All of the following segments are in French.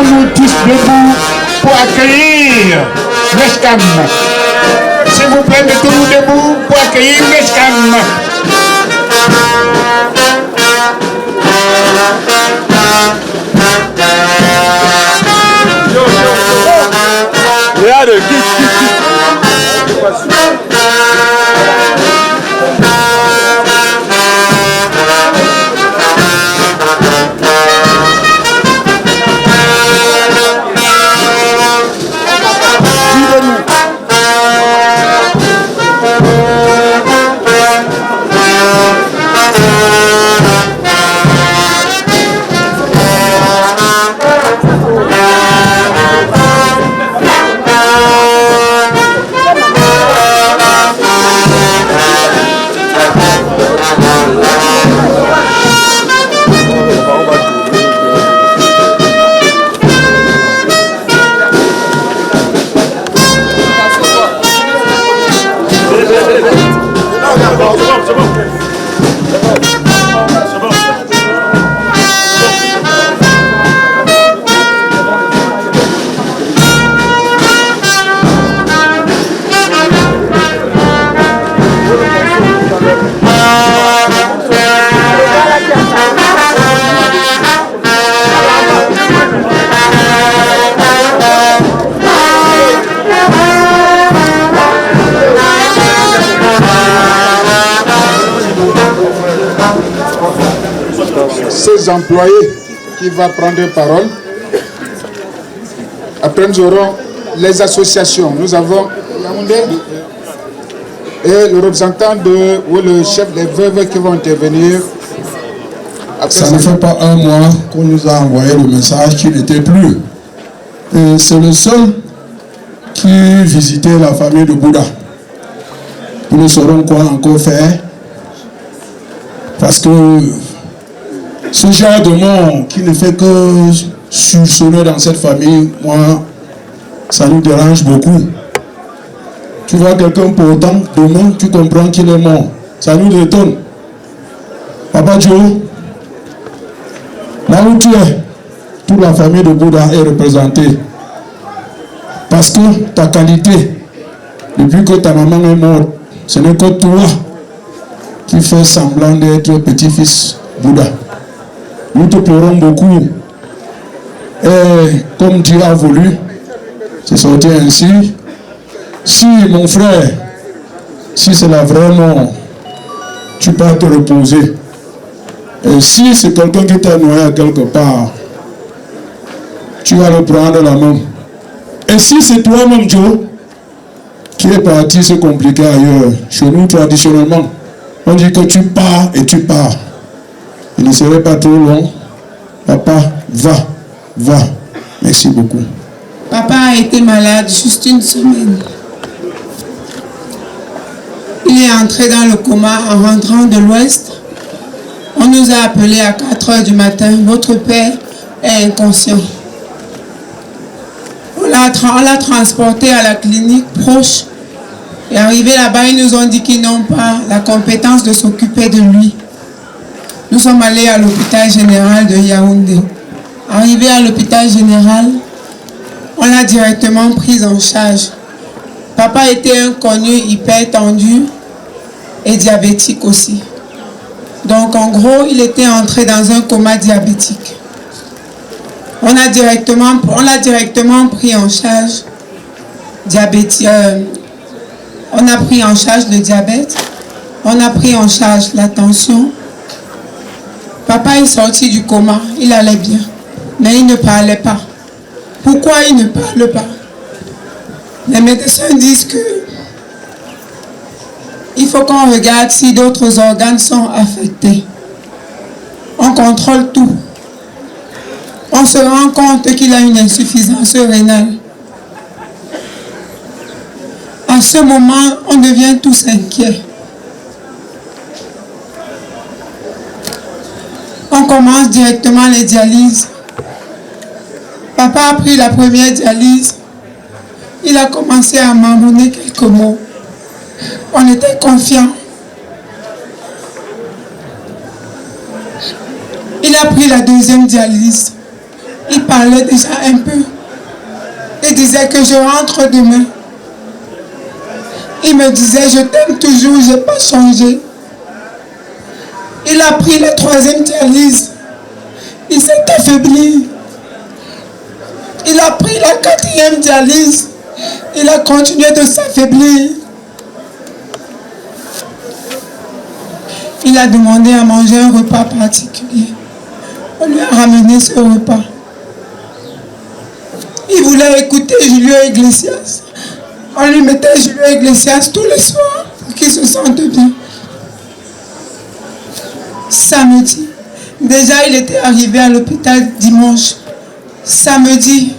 Mettons-nous tous debout pour accueillir Meshkam. S'il vous plaît, mettons-nous debout pour accueillir Meshkam. Regarde, Ces employés qui vont prendre parole. Après, nous aurons les associations. Nous avons Yaoundé et le représentant ou le chef des veuves qui vont intervenir. Après, ça ne fait pas un mois qu'on nous a envoyé le message qu'il n'était plus. Et c'est le seul qui visitait la famille de Bouddha. Nous saurons quoi encore faire. Parce que ce genre de monde qui ne fait que sursonner dans cette famille, moi, ça nous dérange beaucoup. Tu vois quelqu'un pourtant, demain, tu comprends qu'il est mort. Ça nous détonne. Papa Joe, là où tu es, toute la famille de Bouddha est représentée. Parce que ta qualité, depuis que ta maman est morte, ce n'est que toi qui fais semblant d'être petit-fils Bouddha. Nous te pleurons beaucoup. Et comme Dieu a voulu, c'est sorti ainsi. Si mon frère, si c'est la vraie mort, tu peux te reposer. Et si c'est quelqu'un qui t'a noyé quelque part, tu vas le prendre la main. Et si c'est toi-même, Joe, qui est parti se compliquer ailleurs, chez nous traditionnellement, on dit que tu pars et tu pars. Il ne serait pas trop long. Papa, va. Merci beaucoup. Papa a été malade juste une semaine. Il est entré dans le coma en rentrant de l'Ouest. On nous a appelés à 4 heures du matin. Votre père est inconscient. On l'a transporté à la clinique proche. Et arrivé là-bas, ils nous ont dit qu'ils n'ont pas la compétence de s'occuper de lui. Nous sommes allés à l'hôpital général de Yaoundé. Arrivé à l'hôpital général, on l'a directement pris en charge. Papa était inconnu, hyper tendu et diabétique aussi. Donc en gros, il était entré dans un coma diabétique. On l'a directement pris en charge on a pris en charge le diabète, on a pris en charge la tension. Papa est sorti du coma, il allait bien, mais il ne parlait pas. Pourquoi il ne parle pas? Les médecins disent que il faut qu'on regarde si d'autres organes sont affectés. On contrôle tout. On se rend compte qu'il a une insuffisance rénale. À ce moment, on devient tous inquiets. On commence directement les dialyses. Papa a pris la première dialyse. Il a commencé à marmonner quelques mots. On était confiants. Il a pris la deuxième dialyse. il parlait déjà un peu. Il disait que je rentre demain. Il me disait, je t'aime toujours, je n'ai pas changé. Il a pris la 3e dialyse. Il s'est affaibli. Il a pris la 4e dialyse. Il a continué de s'affaiblir. Il a demandé à manger un repas particulier. On lui a ramené ce repas. Il voulait écouter Julio Iglesias. On lui mettait Julio Iglesias tous les soirs pour qu'il se sente bien. Samedi, déjà il était arrivé à l'hôpital dimanche. Samedi,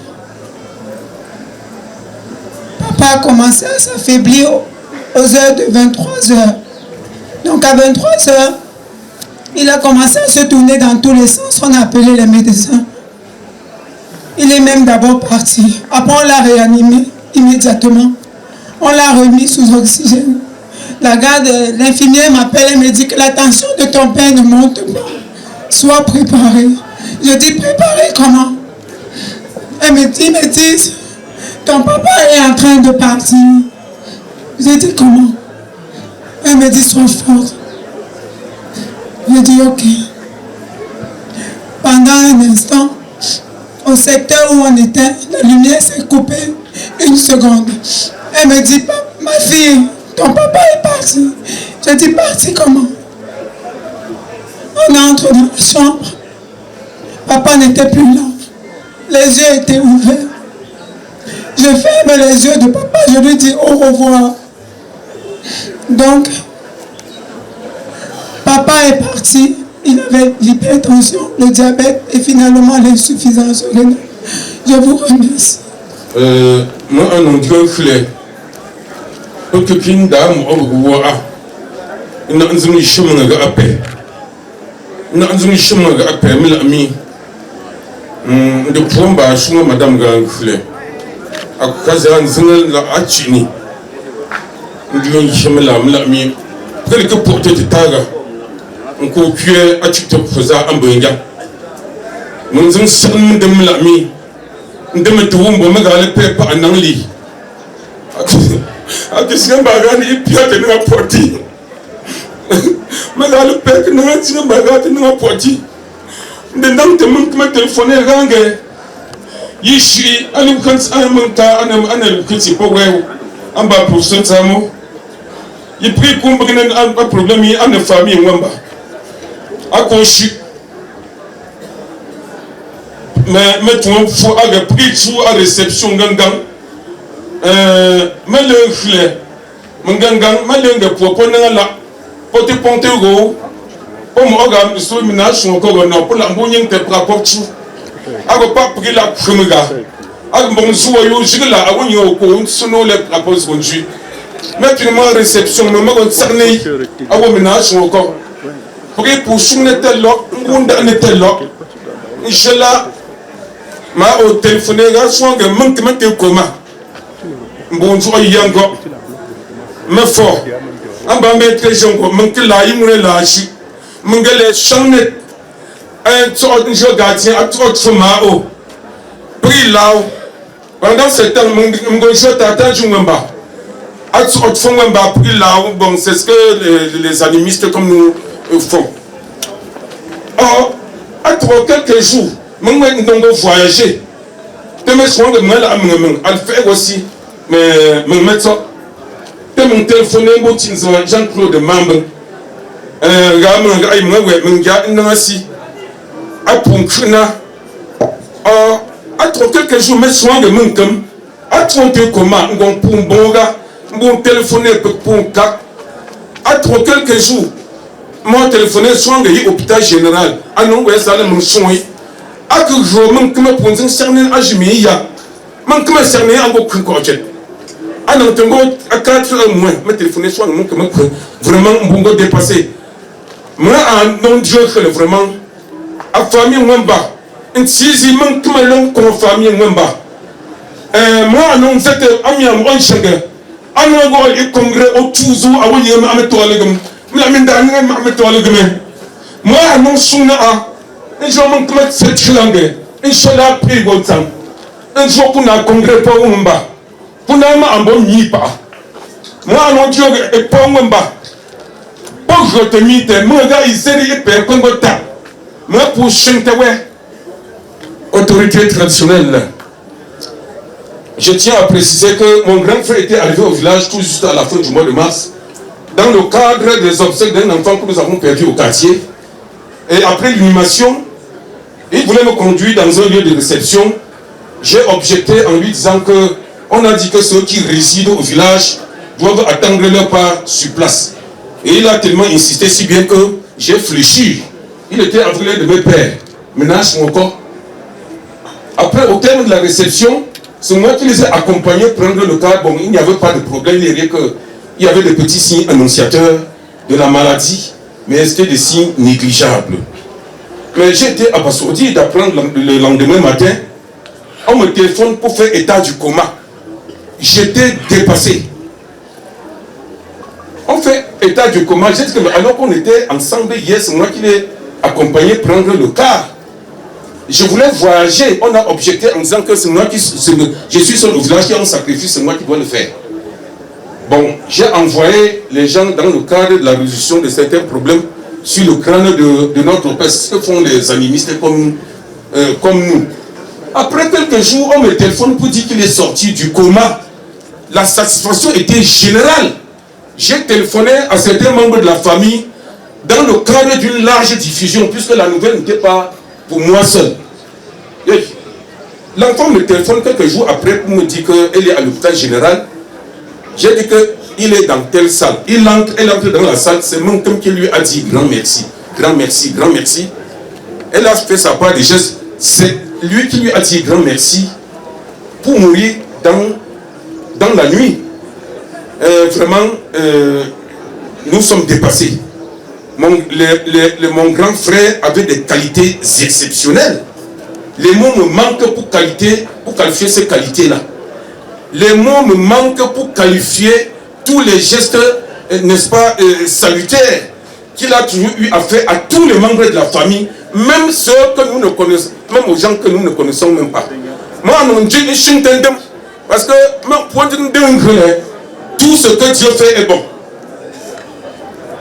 papa a commencé à s'affaiblir aux heures de 23 heures. Donc à 23 heures, il a commencé à se tourner dans tous les sens. On a appelé les médecins. Il est même d'abord parti. Après, on l'a réanimé immédiatement. On l'a remis sous oxygène. La garde, l'infirmière m'appelle et me dit que la tension de ton père ne monte pas. Sois préparé. Je dis, préparé comment? Elle me dit, ton papa est en train de partir. Je dis, comment? Elle me dit, sois forte. Je dis, ok. Pendant un instant, au secteur où on était, la lumière s'est coupée 1 seconde. Elle me dit, ma fille, ton papa est parti. Je dis, parti comment? On entre dans la chambre. Papa n'était plus là. Les yeux étaient ouverts. Je ferme les yeux de papa, je lui dis au revoir. Donc, papa est parti. Il avait l'hypertension, le diabète et finalement l'insuffisance rénale. Je vous remercie. Moi, un nom de fleur. Aucune dame au roi. Nous avons un chemin à paix. Nous avons un chemin à paix, mais l'ami. De Plomba, je suis madame Ganfleur. À Kazan, Zingel, la Hachini. Nous avons un chemin là, l'ami. Quelque porte de Taga. On peut cuire à TikTok faisant un bonga. Nous avons un chemin de l'ami. Nous avons un bon magal pepper en anglais. A kisga bagani ipiate nga poti. Magal pek nga tinga bagati nga poti. Ndendam te mun kuma telefone gange. Yishi ani bukans ani munta ani bukasi pogwew. Amba professeur Samo. Yi pri kumba gnen an problème yi an famille ngamba. Akoshi. Mais tu faut aga pri tu à réception gangang. Malheureux, mon gangang, malheureux pour la porte ponte go. Pour mon organe, sur ménage, encore non, pour la bonne te rapporte. Ago pas pris la première. Ago bon soyo, je la avons eu au sono les rapports conduits. Maintenant, réception, me m'a cerné. Ago ménage encore. Pour soumettre tel lot, on n'était là. Je la ma au téléphone, soit que manquement de coma. Bonjour Yango, mais fort. En bas mettre Jango, mon que la imune la ju, mon gars channet, un sort de jeu gardien à trop de mao. Pris là, pendant ce temps, mon gars t'attend Jungamba. À trop de Fongamba, pris là, bon, c'est ce que les animistes comme nous font. Or, à trop quelques jours, mon gars nous voyager. Demain soir, de mal à elle fait aussi. Mais mon médecin, mon téléphone est Jean-Claude Mambe. Quelques jours, mais soin de mon com, à 30 comment, pour un bon gars, mon téléphone pour un cas. À quelques jours, mon téléphone est soin de l'hôpital général. À nous, ça mon soin. À que je m'en comme pour un certain âge, mais il y a. Mon comme certain en beaucoup de côté. À quatre mois, mes téléphones sont vraiment bon dépassé. Moi, en non Dieu, vraiment, à famille Wamba, une sixième qui m'a long comme famille Wamba. Moi, non, c'était ami à moi, chacun. À nous, il congrès au toujours, à William, à mes toilettes, mais la mine dernière, à mes toilettes. Moi, non, souna, et je m'en commette cette langue. Inch'Allah, puis bon temps. Un jour, pour un congrès pour Mumba. Pour un bon nipa. Moi, non, Dieu, et pour Mumba. Pour je te mite, moi, gars, il s'est dit, et pour un temps. Moi, pour chanter, autorité traditionnelle. Je tiens à préciser que mon grand frère était arrivé au village tout juste à la fin du mois de mars, dans le cadre des obsèques d'un enfant que nous avons perdu au quartier. Et après l'inhumation, il voulait me conduire dans un lieu de réception. J'ai objecté en lui disant que on a dit que ceux qui résident au village doivent attendre leur part sur place. Et il a tellement insisté si bien que j'ai fléchi. Il était entouré de mes pères. Maintenant, mon corps. Après, au terme de la réception, c'est moi qui les ai accompagnés prendre le cas. Bon, il n'y avait pas de problème, il y avait des petits signes annonciateurs de la maladie, mais c'était des signes négligeables. Mais j'ai été abasourdi d'apprendre le lendemain matin, on me téléphone pour faire état du coma. J'étais dépassé. On fait état du coma. J'ai dit que alors qu'on était ensemble hier, c'est moi qui l'ai accompagné prendre le cas. Je voulais voyager, on a objecté en disant que c'est moi qui... Je suis seul au village qui a un sacrifice, c'est moi qui dois le faire. Bon, j'ai envoyé les gens dans le cadre de la résolution de certains problèmes sur le crâne de notre père, ce que font les animistes comme nous. Après quelques jours, on me téléphone pour dire qu'il est sorti du coma. La satisfaction était générale. J'ai téléphoné à certains membres de la famille dans le cadre d'une large diffusion, puisque la nouvelle n'était pas pour moi seul. L'enfant me téléphone quelques jours après pour me dire qu'elle est à l'hôpital général. J'ai dit qu'il est dans telle salle. Elle entre dans la salle, c'est mon homme qui lui a dit grand merci, grand merci, grand merci. Elle a fait sa part des gestes. C'est lui qui lui a dit grand merci pour mourir dans la nuit. Vraiment, nous sommes dépassés. Mon grand frère avait des qualités exceptionnelles. Les mots me manquent pour qualifier ces qualités-là. Les mots me manquent pour qualifier tous les gestes, n'est-ce pas, salutaires qu'il a toujours eu à faire à tous les membres de la famille, même ceux que nous ne connaissons, même aux gens que nous ne connaissons même pas. Moi, non, Dieu est chintendem, parce que tout ce que Dieu fait est bon.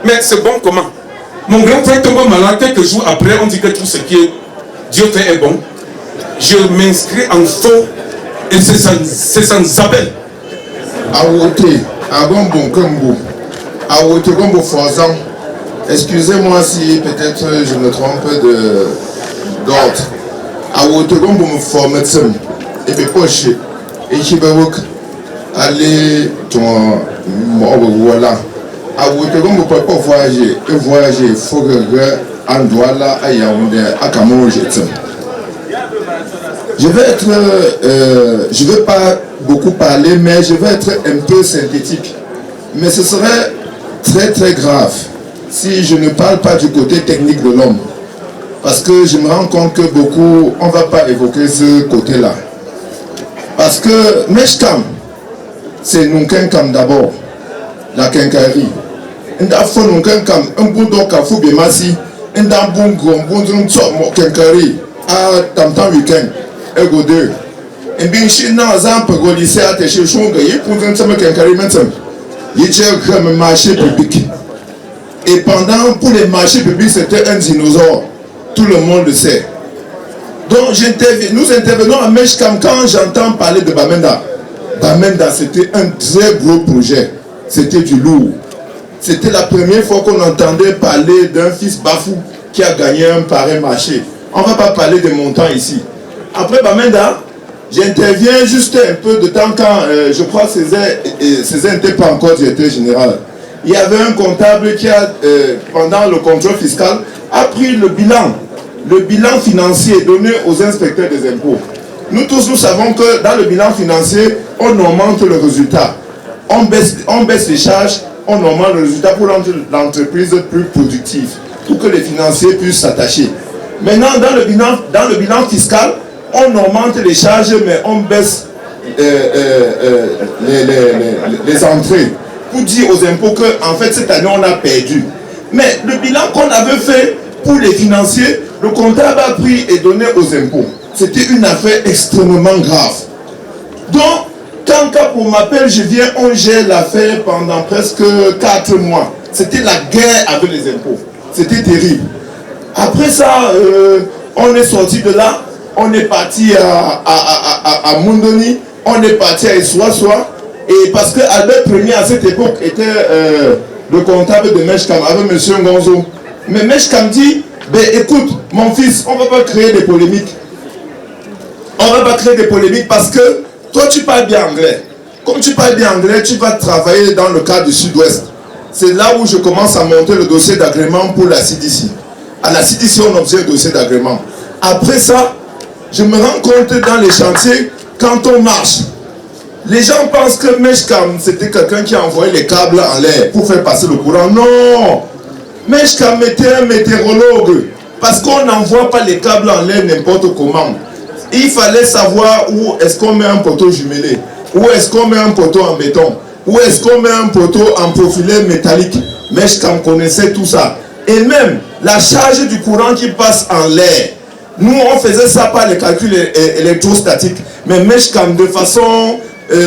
Mais c'est bon comment? Mon grand frère tombe malade, quelques jours après, on dit que tout ce que Dieu fait est bon. Je m'inscris en faux et c'est sans appel. Awote, Agombo Kombo, Awote Gombo Forzan. Excusez-moi si peut-être je me trompe d'ordre. Awote Gombo Formetem, et puis poche, et qui va aller ton voilà. Awote Gombo peut pas voyager, et voyager, il faut que en Douala, à Yaoundé, à Cameroun. Je vais pas beaucoup parler, mais je vais être un peu synthétique. Mais ce serait très très grave si je ne parle pas du côté technique de l'homme. Parce que je me rends compte que beaucoup, on ne va pas évoquer ce côté-là. Parce que Meshkam, c'est Nunkenkam d'abord, la quincaillerie. Ndafo Nunkenkam, un bon donc à Foubemasi, un bon gros, quincaillerie, à Tamtam Weekend. Ego 2. Et bien, chez nous, au lycée, à Téché Chonga, il y a pour un quincaillerie. Il y a un marché public. Et pendant, pour les marchés publics, c'était un dinosaure. Tout le monde le sait. Donc, nous intervenons à Meshkam quand j'entends parler de Bamenda. Bamenda, c'était un très gros projet. C'était du lourd. C'était la première fois qu'on entendait parler d'un fils Bafou qui a gagné un pareil marché. On ne va pas parler des montants ici. Après Bamenda, j'interviens juste un peu de temps quand je crois que Césaire n'était pas encore directeur général. Il y avait un comptable qui a, pendant le contrôle fiscal, a pris le bilan financier donné aux inspecteurs des impôts. Nous tous, nous savons que dans le bilan financier, on augmente le résultat. On baisse les charges, on augmente le résultat pour rendre l'entreprise plus productive, pour que les financiers puissent s'attacher. Maintenant, dans le bilan fiscal, on augmente les charges, mais on baisse les entrées. Pour dire aux impôts qu'en fait, cette année, on a perdu. Mais le bilan qu'on avait fait pour les financiers, le comptable a pris et donné aux impôts. c'était une affaire extrêmement grave. Donc, quand Capo m'appelle, je viens, on gère l'affaire pendant presque 4 mois. C'était la guerre avec les impôts. C'était terrible. Après ça, on est sorti de là, on est parti à Mundoni, on est parti à Issoissois. Et parce que Albert Ier à cette époque était le comptable de Meshkam avec M. Ngonzo. Mais Meshkam dit, ben écoute, mon fils, on ne va pas créer des polémiques. On ne va pas créer des polémiques parce que toi tu parles bien anglais. Comme tu parles bien anglais, tu vas travailler dans le cadre du Sud-Ouest. C'est là où je commence à monter le dossier d'agrément pour la CDC. À la CDC, on obtient le dossier d'agrément. Après ça, je me rends compte dans les chantiers, quand on marche, les gens pensent que Meshkam, c'était quelqu'un qui a envoyé les câbles en l'air pour faire passer le courant. Non! Meshkam était un météorologue. Parce qu'on n'envoie pas les câbles en l'air n'importe comment. Il fallait savoir où est-ce qu'on met un poteau jumelé, où est-ce qu'on met un poteau en béton, où est-ce qu'on met un poteau en profilé métallique. Meshkam connaissait tout ça. Et même la charge du courant qui passe en l'air. Nous, on faisait ça par les calculs électrostatiques. Mais Meshkam, de façon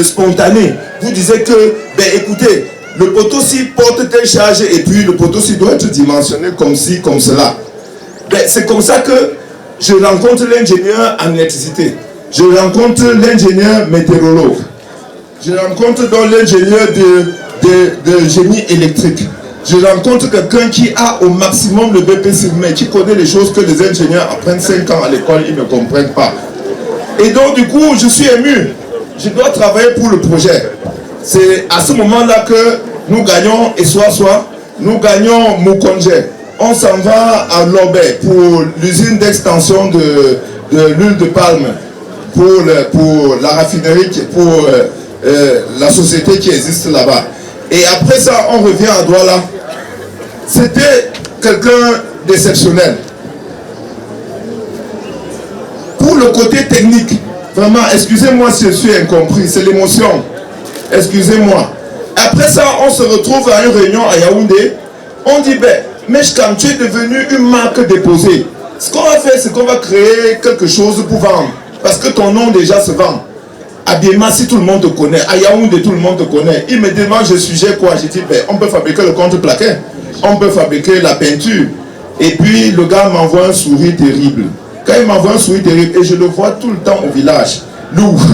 spontanée, vous disiez que, ben écoutez, le poteau-ci porte telle charge et puis le poteau-ci doit être dimensionné comme ci, comme cela. Ben, c'est comme ça que je rencontre l'ingénieur en électricité. Je rencontre l'ingénieur météorologue. Je rencontre donc l'ingénieur de génie électrique. Je rencontre quelqu'un qui a au maximum le BPC, mais qui connaît les choses que les ingénieurs apprennent 5 ans à l'école, ils ne comprennent pas. Et donc du coup, je suis ému. Je dois travailler pour le projet. C'est à ce moment-là que nous gagnons Issoissois, nous gagnons Mukonge. On s'en va à Lobé pour l'usine d'extension de l'huile de palme, pour la raffinerie, pour la société qui existe là-bas. Et après ça, on revient à Douala. C'était quelqu'un d'exceptionnel. Pour le côté technique, vraiment, excusez-moi si je suis incompris, c'est l'émotion. Excusez-moi. Après ça, on se retrouve à une réunion à Yaoundé. On dit, ben, Meshkam, tu es devenu une marque déposée. Ce qu'on va faire, c'est qu'on va créer quelque chose pour vendre. Parce que ton nom déjà se vend. À Biema, si tout le monde te connaît, à Yaoundé, tout le monde te connaît. Il me demande, je sujet quoi? J'ai dit, ben, on peut fabriquer le contreplaqué. On peut fabriquer la peinture. Et puis, le gars m'envoie un sourire terrible. Quand il m'envoie un sourire terrible, et je le vois tout le temps au village, l'ouvre,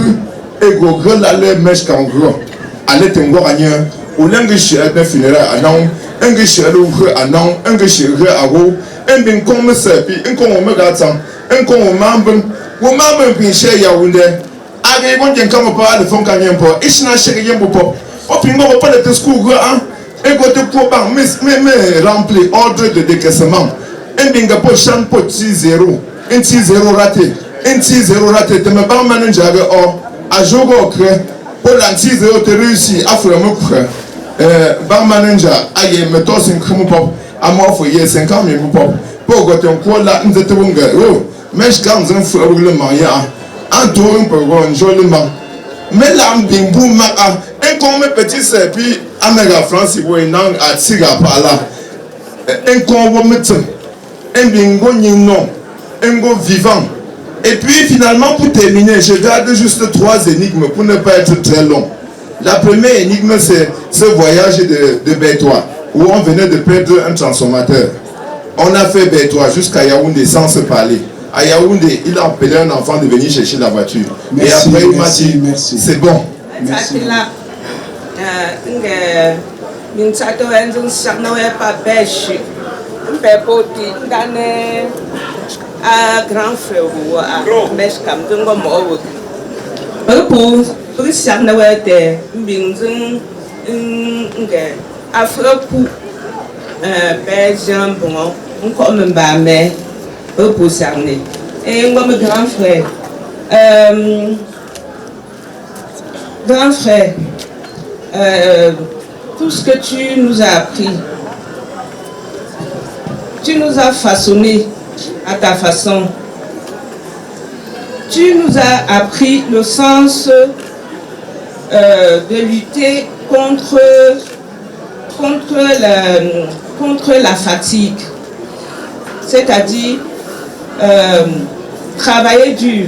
et gros, l'aller Meshkam gros. Allez, t'en vois rien. Au lingue chez un funéraire à non, un guichet à non, un guichet à haut, un bin comme me serpi, un con au magasin, un con au mambe, au mambe pinché Yaoundé. Allez, on vient comme pas de fond canyon pour, et je n'ai rien pour pop. Opingo pas de discours, hein. Un côté pour ban, mais rempli ordre de décaissement. Un binga pour champ pour 6-0, un 6-0 raté, un 6-0 raté, te me ban manager à jour au cré. Pour l'anti-0 te réussi à faire mon frère. Ban manager, aïe, me tosse un crème pop, à moi, faut y 5 ans, mais mon pop. Pour que ton quoi là, nous étions un gars. Oh, mais je quand un frère le maria, un tour un peu joliment. Mais l'âme d'une boum, un comme petit serpi, Améga France, il voit une langue à Tiga par là. Un con médecin, un bingo non, un go vivant. Et puis finalement, pour terminer, je garde juste 3 énigmes pour ne pas être très long. La première énigme, c'est ce voyage de Bétois, où on venait de perdre un transformateur. On a fait Bétois jusqu'à Yaoundé sans se parler. À Yaoundé, il a appelé un enfant de venir chercher la voiture. Merci, et après, il m'a dit, c'est bon. Merci. A grand frère ou a Meshkam dungo mo pour Christian Nawete binzun nge afropu Jean bon on comme mbame pour cerner et moi grand frère tout ce que tu nous as appris, tu nous as façonné à ta façon. Tu nous as appris le sens de lutter contre la fatigue. C'est-à-dire travailler dur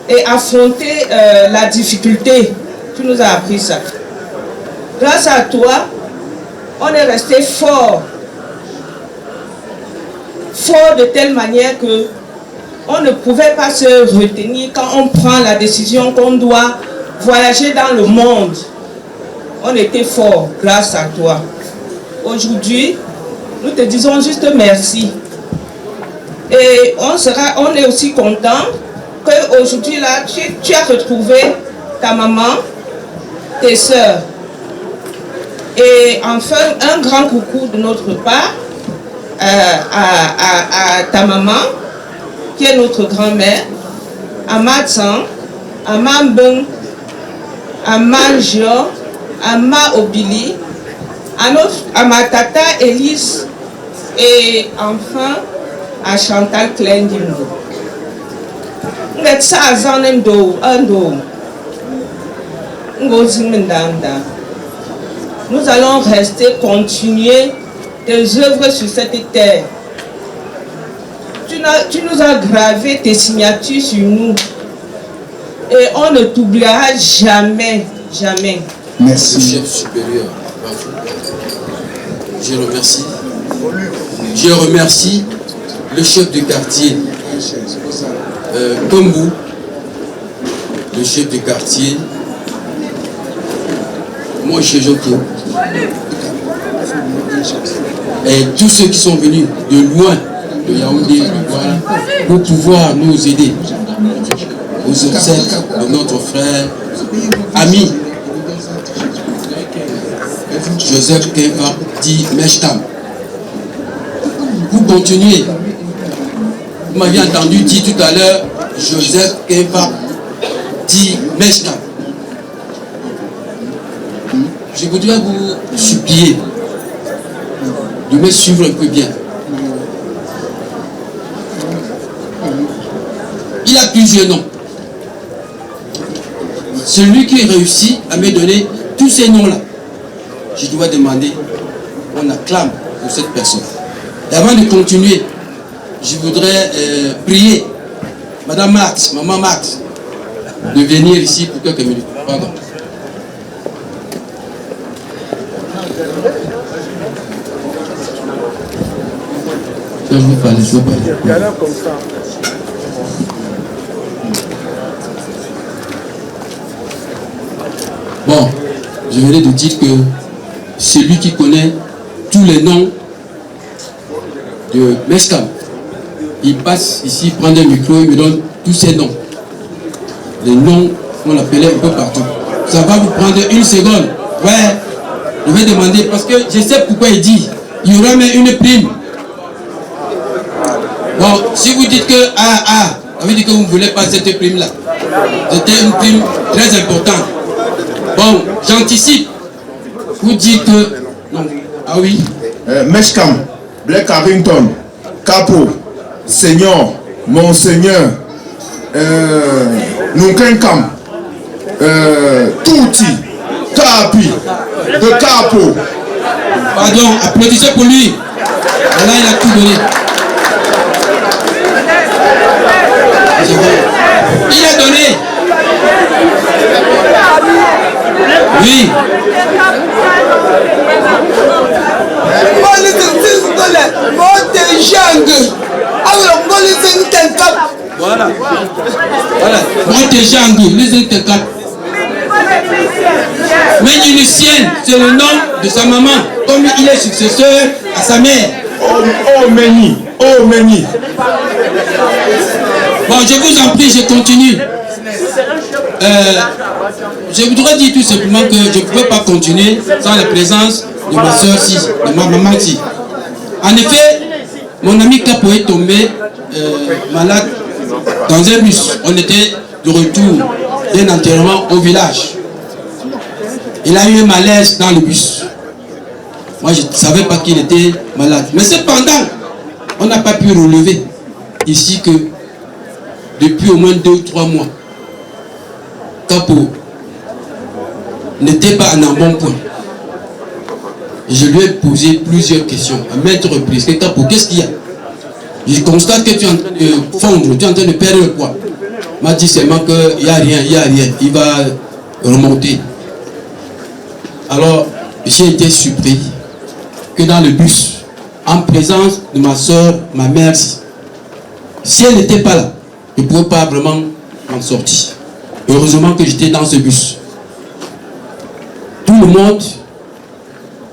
et affronter la difficulté. Tu nous as appris ça. Grâce à toi, on est resté fort. Fort de telle manière que on ne pouvait pas se retenir quand on prend la décision qu'on doit voyager dans le monde. On était fort grâce à toi. Aujourd'hui, nous te disons juste merci. Et on est aussi content qu'aujourd'hui là, tu as retrouvé ta maman, tes sœurs. Et enfin, un grand coucou de notre part à ta maman, qui est notre grand-mère, à Matsan, à Mambung, à Manjio, à Ma Obili, à ma tata Elise, et enfin à Chantal Klendimbo. Nous allons rester, continuer tes œuvres sur cette terre. Tu nous as gravé tes signatures sur nous. Et on ne t'oubliera jamais, jamais. Merci. Chef supérieur, je remercie. Je remercie le chef de quartier, Kombu, le chef de quartier, moi chez Joko, et tous ceux qui sont venus de loin, de Yaoundé, pour pouvoir nous aider aux obsèques de notre frère, ami, Joseph Kempa dit Meshtam. Vous continuez. Vous m'aviez entendu dire tout à l'heure, Joseph Kempa dit Meshtam. Je voudrais vous supplier de me suivre un peu bien. Il a plusieurs noms. Celui qui réussit à me donner tous ces noms-là, je dois demander, on acclame pour cette personne. Et avant de continuer, je voudrais prier Madame Max, Maman Max, de venir ici pour quelques minutes. Pardon. Je veux parler. Bon, je venais de dire que celui qui connaît tous les noms de Meshtam, il passe ici, prend un micro, il me donne tous ces noms. Les noms qu'on appelait un peu partout. Ça va vous prendre une seconde. Ouais, je vais demander, parce que je sais pourquoi il dit, il y aura même une prime. Bon, si vous dites que ça veut dire que vous ne voulez pas cette prime-là. C'était une prime très importante. Bon, j'anticipe. Vous dites que... Non. Ah oui. Meshtam, Black Harrington, Capo, Seigneur, Monseigneur, Nunkenkam, Touti, Kapi, de Capo. Pardon, applaudissez pour lui. Voilà, il a tout donné. Il a donné. Oui. Voilà. Voilà. Mais Ulyssienne, c'est le nom de sa maman, comme il est successeur à sa mère. Oh Meni, oh Meni. Bon, je vous en prie, je continue. Je voudrais dire tout simplement que je ne pouvais pas continuer sans la présence de ma soeur si, de ma maman si. En effet, mon ami Capo est tombé malade dans un bus. On était de retour d'un enterrement au village. Il a eu un malaise dans le bus. Moi, je ne savais pas qu'il était malade. Mais cependant, on n'a pas pu relever ici que depuis au moins 2 ou 3 mois, Capo n'était pas en un bon point. Et je lui ai posé plusieurs questions à maintes reprises. Capo, qu'est-ce qu'il y a? Je constate que tu es en train de fondre, tu es en train de perdre le poids. M'a dit seulement qu'il n'y a rien, il va remonter. Alors, j'ai été surpris que dans le bus, en présence de ma soeur, ma mère, si elle n'était pas là, je ne pouvais pas vraiment m'en sortir. Heureusement que j'étais dans ce bus. Tout le monde,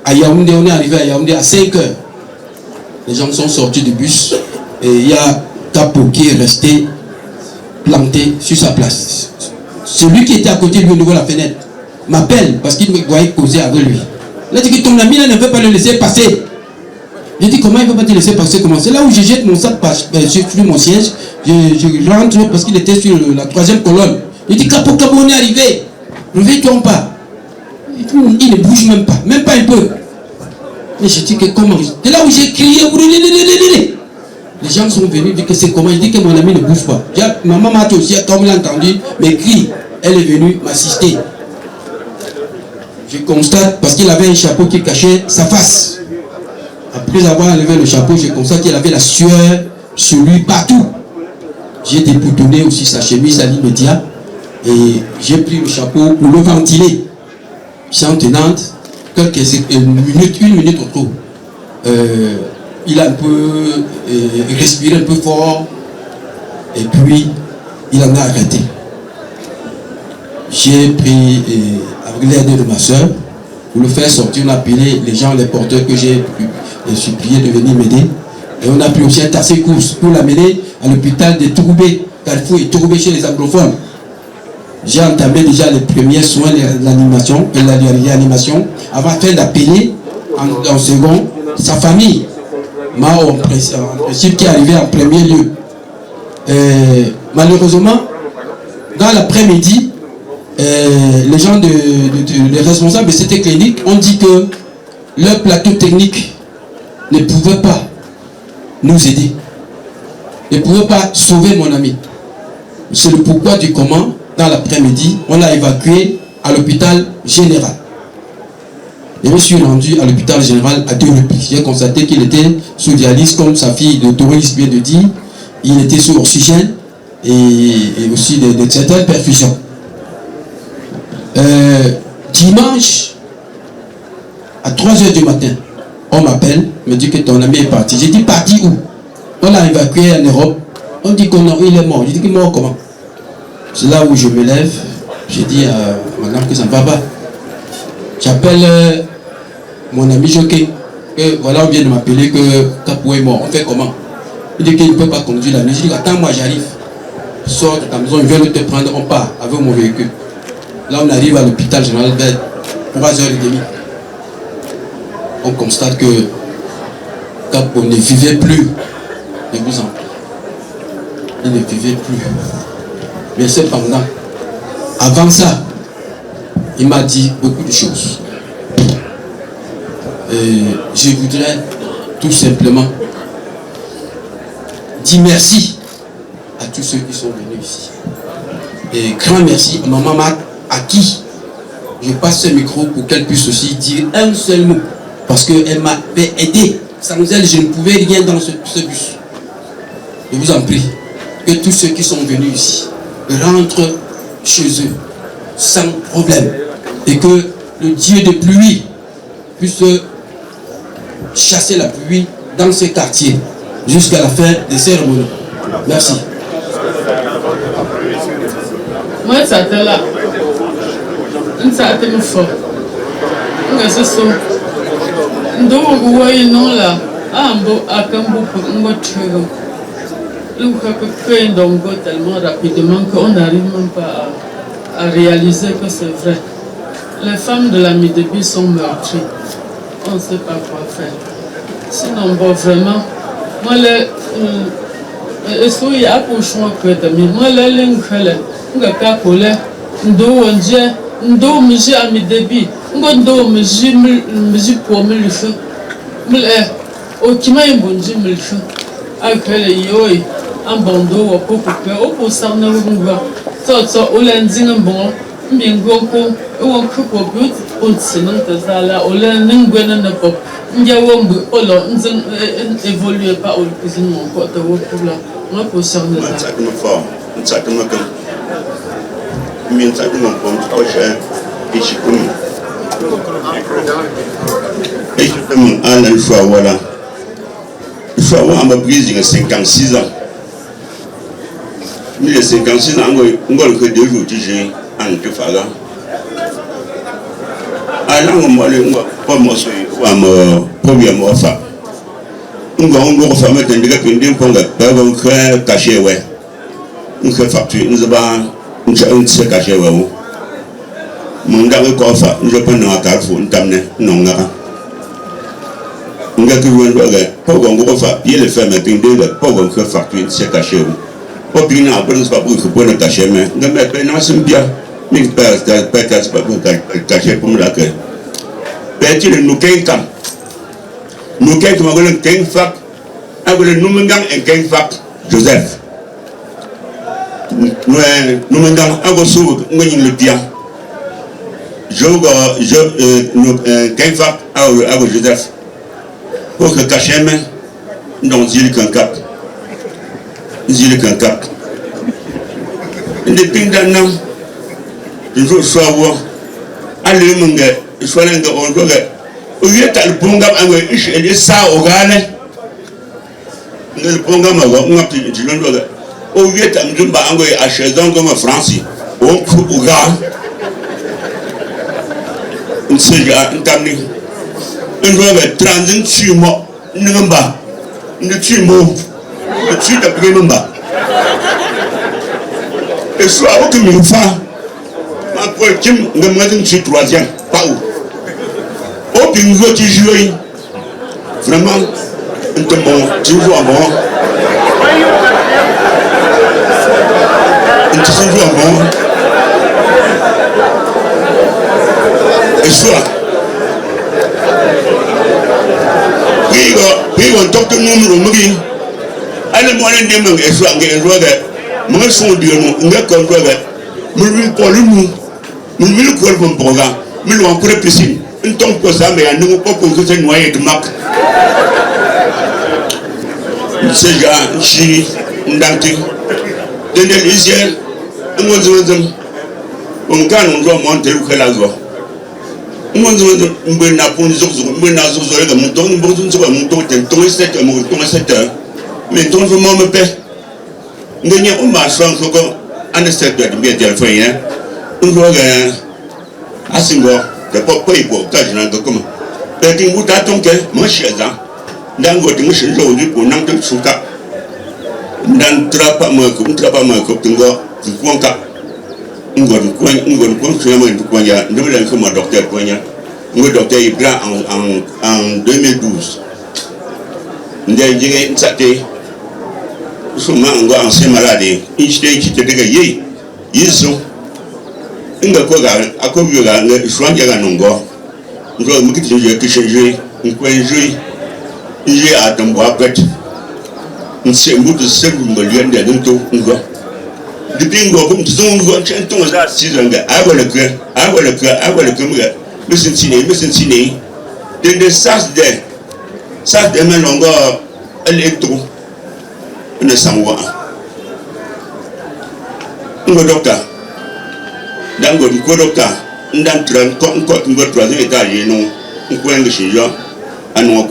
à Yaoundé, on est arrivé à Yaoundé à 5 heures. Les gens sont sortis du bus et il y a Capo qui est resté planté sur sa place. Celui qui était à côté de lui au niveau de la fenêtre m'appelle parce qu'il me voyait causer avec lui. Il a dit que ton ami là ne veut pas le laisser passer. J'ai dit comment il ne veut pas te laisser passer, comment? C'est là où je jette mon sac sur mon siège, je rentre parce qu'il était sur la 3e colonne. Il dit Capo, on est arrivé, réveille-toi pas. Il ne bouge même pas un peu. Et je dis que comment? C'est là où j'ai crié. Les gens sont venus dire que c'est comment. Je dis que mon ami ne bouge pas. Maman m'a dit aussi, comme il a entendu mes cris, elle est venue m'assister. Je constate, parce qu'il avait un chapeau qui cachait sa face. Après avoir enlevé le chapeau, je constate qu'il avait la sueur sur lui partout. J'ai déboutonné aussi sa chemise à l'immédiat et j'ai pris le chapeau pour le ventiler. Sans tenante, une minute ou trop. Il a un peu respiré un peu fort et puis il en a arrêté. J'ai pris, avec l'aide de ma soeur, pour le faire sortir, on a appelé les gens, les porteurs que j'ai supplié de venir m'aider. Et on a pris aussi un taxi course pour l'amener à l'hôpital de Touroubé, Carrefour et Touroubé chez les anglophones. J'ai entamé déjà les premiers soins de l'animation et la réanimation avant d'appeler en second sa famille. En principe qui est arrivé en premier lieu. Malheureusement, dans l'après-midi, les gens les responsables de cette clinique ont dit que leur plateau technique ne pouvait pas nous aider, ne pouvait pas sauver mon ami. C'est le pourquoi du comment. Dans l'après-midi, on l'a évacué à l'hôpital général. Et je me suis rendu à l'hôpital général à 2 reprises. J'ai constaté qu'il était sous dialyse, comme sa fille de Doris vient de dire. Il était sous oxygène et aussi de certaines perfusions. Dimanche, à 3h du matin, on m'appelle, me dit que ton ami est parti. J'ai dit, parti où? On l'a évacué en Europe. On dit qu'il est mort. J'ai dit qu'il est mort comment? C'est là où je me lève, j'ai dit à madame que ça ne va pas. J'appelle mon ami Joké, que voilà, on vient de m'appeler que Capo est mort. On fait comment? Il dit qu'il ne peut pas conduire la nuit. Je dis, attends, moi j'arrive. Sors de ta maison, ils veulent te prendre, on part avec mon véhicule. Là, on arrive à l'hôpital général vers 3h30. On constate que Capo ne vivait plus. Je vous en prie. Il ne vivait plus. Mais cependant, avant ça, il m'a dit beaucoup de choses. Et je voudrais tout simplement dire merci à tous ceux qui sont venus ici. Et grand merci à ma maman à qui je passe ce micro pour qu'elle puisse aussi dire un seul mot. Parce qu'elle m'avait aidé. Sans elle, je ne pouvais rien dans ce bus. Je vous en prie, que tous ceux qui sont venus ici rentrent chez eux sans problème et que le Dieu de pluie puisse chasser la pluie dans ces quartiers jusqu'à la fin des cérémonies. Merci. Moi, ça te là. Ça te me faut. C'est ça. Donc, vous voyez, non là. Ah, bon, à Cambo, on va tuer. Nous avons tellement rapidement qu'on n'arrive même pas à réaliser que c'est vrai. Les femmes de la Midebi sont meurtries. On ne sait pas quoi faire. Sinon, bon, vraiment, moi, il y a pour choix que moi, un bandeau ou pour couper, ou pour s'en aller, ça, ou l'ending bon, Mingoko, on cook or good, on Sinon Tazala, or learn Ningwen and the pop. Ndiawombu, Olo, évolue pas au cuisine, mon pote, au poulet. On peut s'en aller. Il faut avoir un prise de 56 ans. 56 ans, on va le faire 2 jours, j'ai un peu fait là. Alors, on va le pas moi, premier mois. On va faire mettre un dégât pour le cacher, ouais. On fait facture, nous avons un seul caché, ouais. Mon gars, je peux nous faire un tamne, non, on a toujours un bagage. Pas qu'on va faire, il le fait maintenant, pas qu'on fait facture, c'est caché. Pas bien, après, c'est pas pour que pour le cacher, mais non, c'est bien. Mais pas pour cacher pour me la créer. Petit, nous qu'un nous qu'un fac, avec le numéro et qu'un fac, Joseph. Nous maintenant, avec sous, nous le bien. Qu'un fac, avec Joseph. Pour que Kachem, non, il qu'un cap. Il qu'un cap. Depuis d'un an, je veux savoir, allez, mon gars, je suis allé dans le gars. Au lieu de le programme, il est ça au Ghana. Le programme, on a pu dire, au lieu de me acheter comme France, on coupe au gars. On sait, on t'a dit. Un joueur de transit sur moi, numba, ne tue mot, ne tue de primamba. Et soit aucune une fois, ma poule Kim ne m'a dit que 3e, pas où. Au pingo qui joue, vraiment, un peu bon, tu joues à bon. Un petit joue à bon. Et soit. Oui, on talk to nous, allez, moi, les démons, et soit un joueur de mon son Dieu, nous, comme joueur de nous, pour nous, nous, pour programme, nous, on pourrait piscine, une tombe pour ça, mais à nous, pas pour que c'est noyé de Mac. C'est déjà, chi, d'anti, de l'Isiel, on gagne, on doit monter le la joie. Moi, je me n'a pas de zozo, je me n'a zozo de mon ton, mon ton, ton 7 heures, mon ton 7 heures. Mais ton je m'en me paie. Nous n'avons pas chance encore, en 7 heures, bien de faire. Nous voyons à Singapore, de pas payer pour ta jeune comme. Et tu m'as ton cœur, mon cher, dans votre mission aujourd'hui pour n'en te souka. Dans trapa, moi, comme trapa, moi, comme tu vois, tu vois qu'à. Nous avons un docteur Poigna. Nous docteur Ibra en 2012. Nous avons dit que nous avons ancien malade. Ils étaient dégagés. Ils sont. Nous avons soigné à Nongo. Nous avons dit que changer. Nous avons joué. J'ai à ton bois pète. Nous sommes de 7 millions de du bingo, comme tu as ton 6 ans, I will come. Listen, Ciné. Then the SAS there. SAS there, no longer electro. In the Sangwa. Doctor. Then go doctor. And then cotton got to the Italian, and and walk.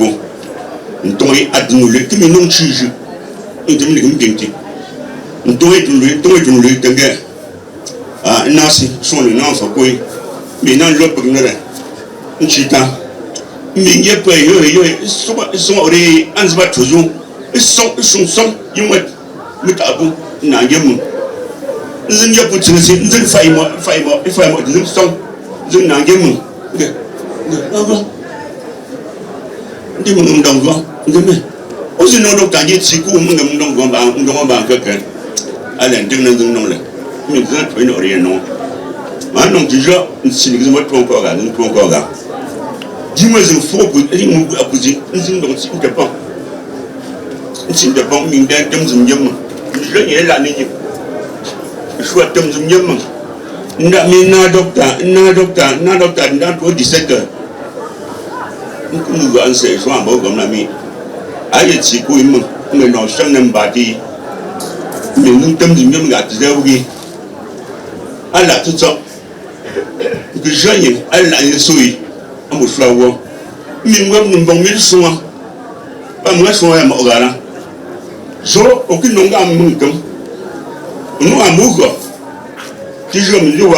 And Tony at the Nullet, give me no cheese. Into me. Toi tu le tenais à Nasi, son nom for quoi, mais non, je peux un chita. Mais il y a pas sont oreilles, en se bat toujours, ils sont, ils vont mettre à bout, n'a rien. Ils n'y a pas de soucis, ils ne faillent moi, ils sont, ils n'ont rien. Dis-moi, d'envoi, demain. Aussi, non, donc, t'as dit, c'est cool, on va quelqu'un. Allez, non, mais vous êtes rien, non. Maintenant, déjà, si nous avons encore là, nous pouvons encore là. Dis-moi, il faut que nous appuyions, nous ne pas. Nous ne pas, mais nous sommes je n'ai là, je suis à na docteur, dans 17 heures. Nous avons ces soins, comme l'ami. Aïe, c'est quoi, mais non, je n'aime pas dire. Mais nous sommes du même gars, à la toute ça. Que j'ai, elle l'a essayé, à mon flower. Mais moi, nous avons mis le soin. Pas moi, soin à mon gars. So, aucune longue à mon temps. Nous avons beaucoup. Si je me dis, au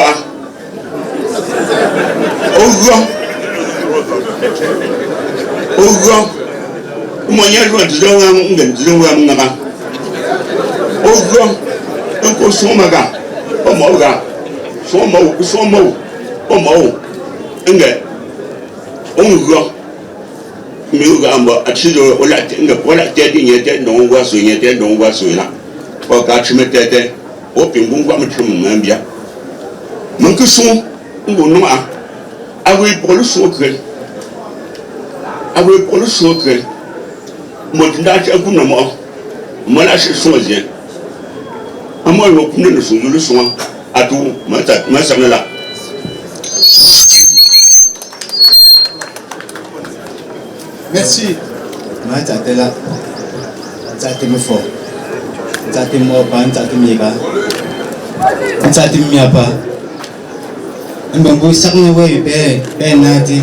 grand, moyen de dire au grand, un peu son maga, au moga, son mot, au mot, un gars, on grand. Mais à titre de la tête, il y a des non voix sur la tête, non voix sur là. Pour qu'à tu me tête, au pingou, va me trouver bien. Mon que son, ou non, avec pour le secret. Avec pour le secret. Mon dindage à coup de mort. Moi, là, je suis bien. À moi, le soin. À tout, moi, ça me l'a. Merci. Moi, ça te là. Ça te me fort. Ça te me pas, ça te me pas. Ça te me pas. Donc, vous savez, oui, ben, nati.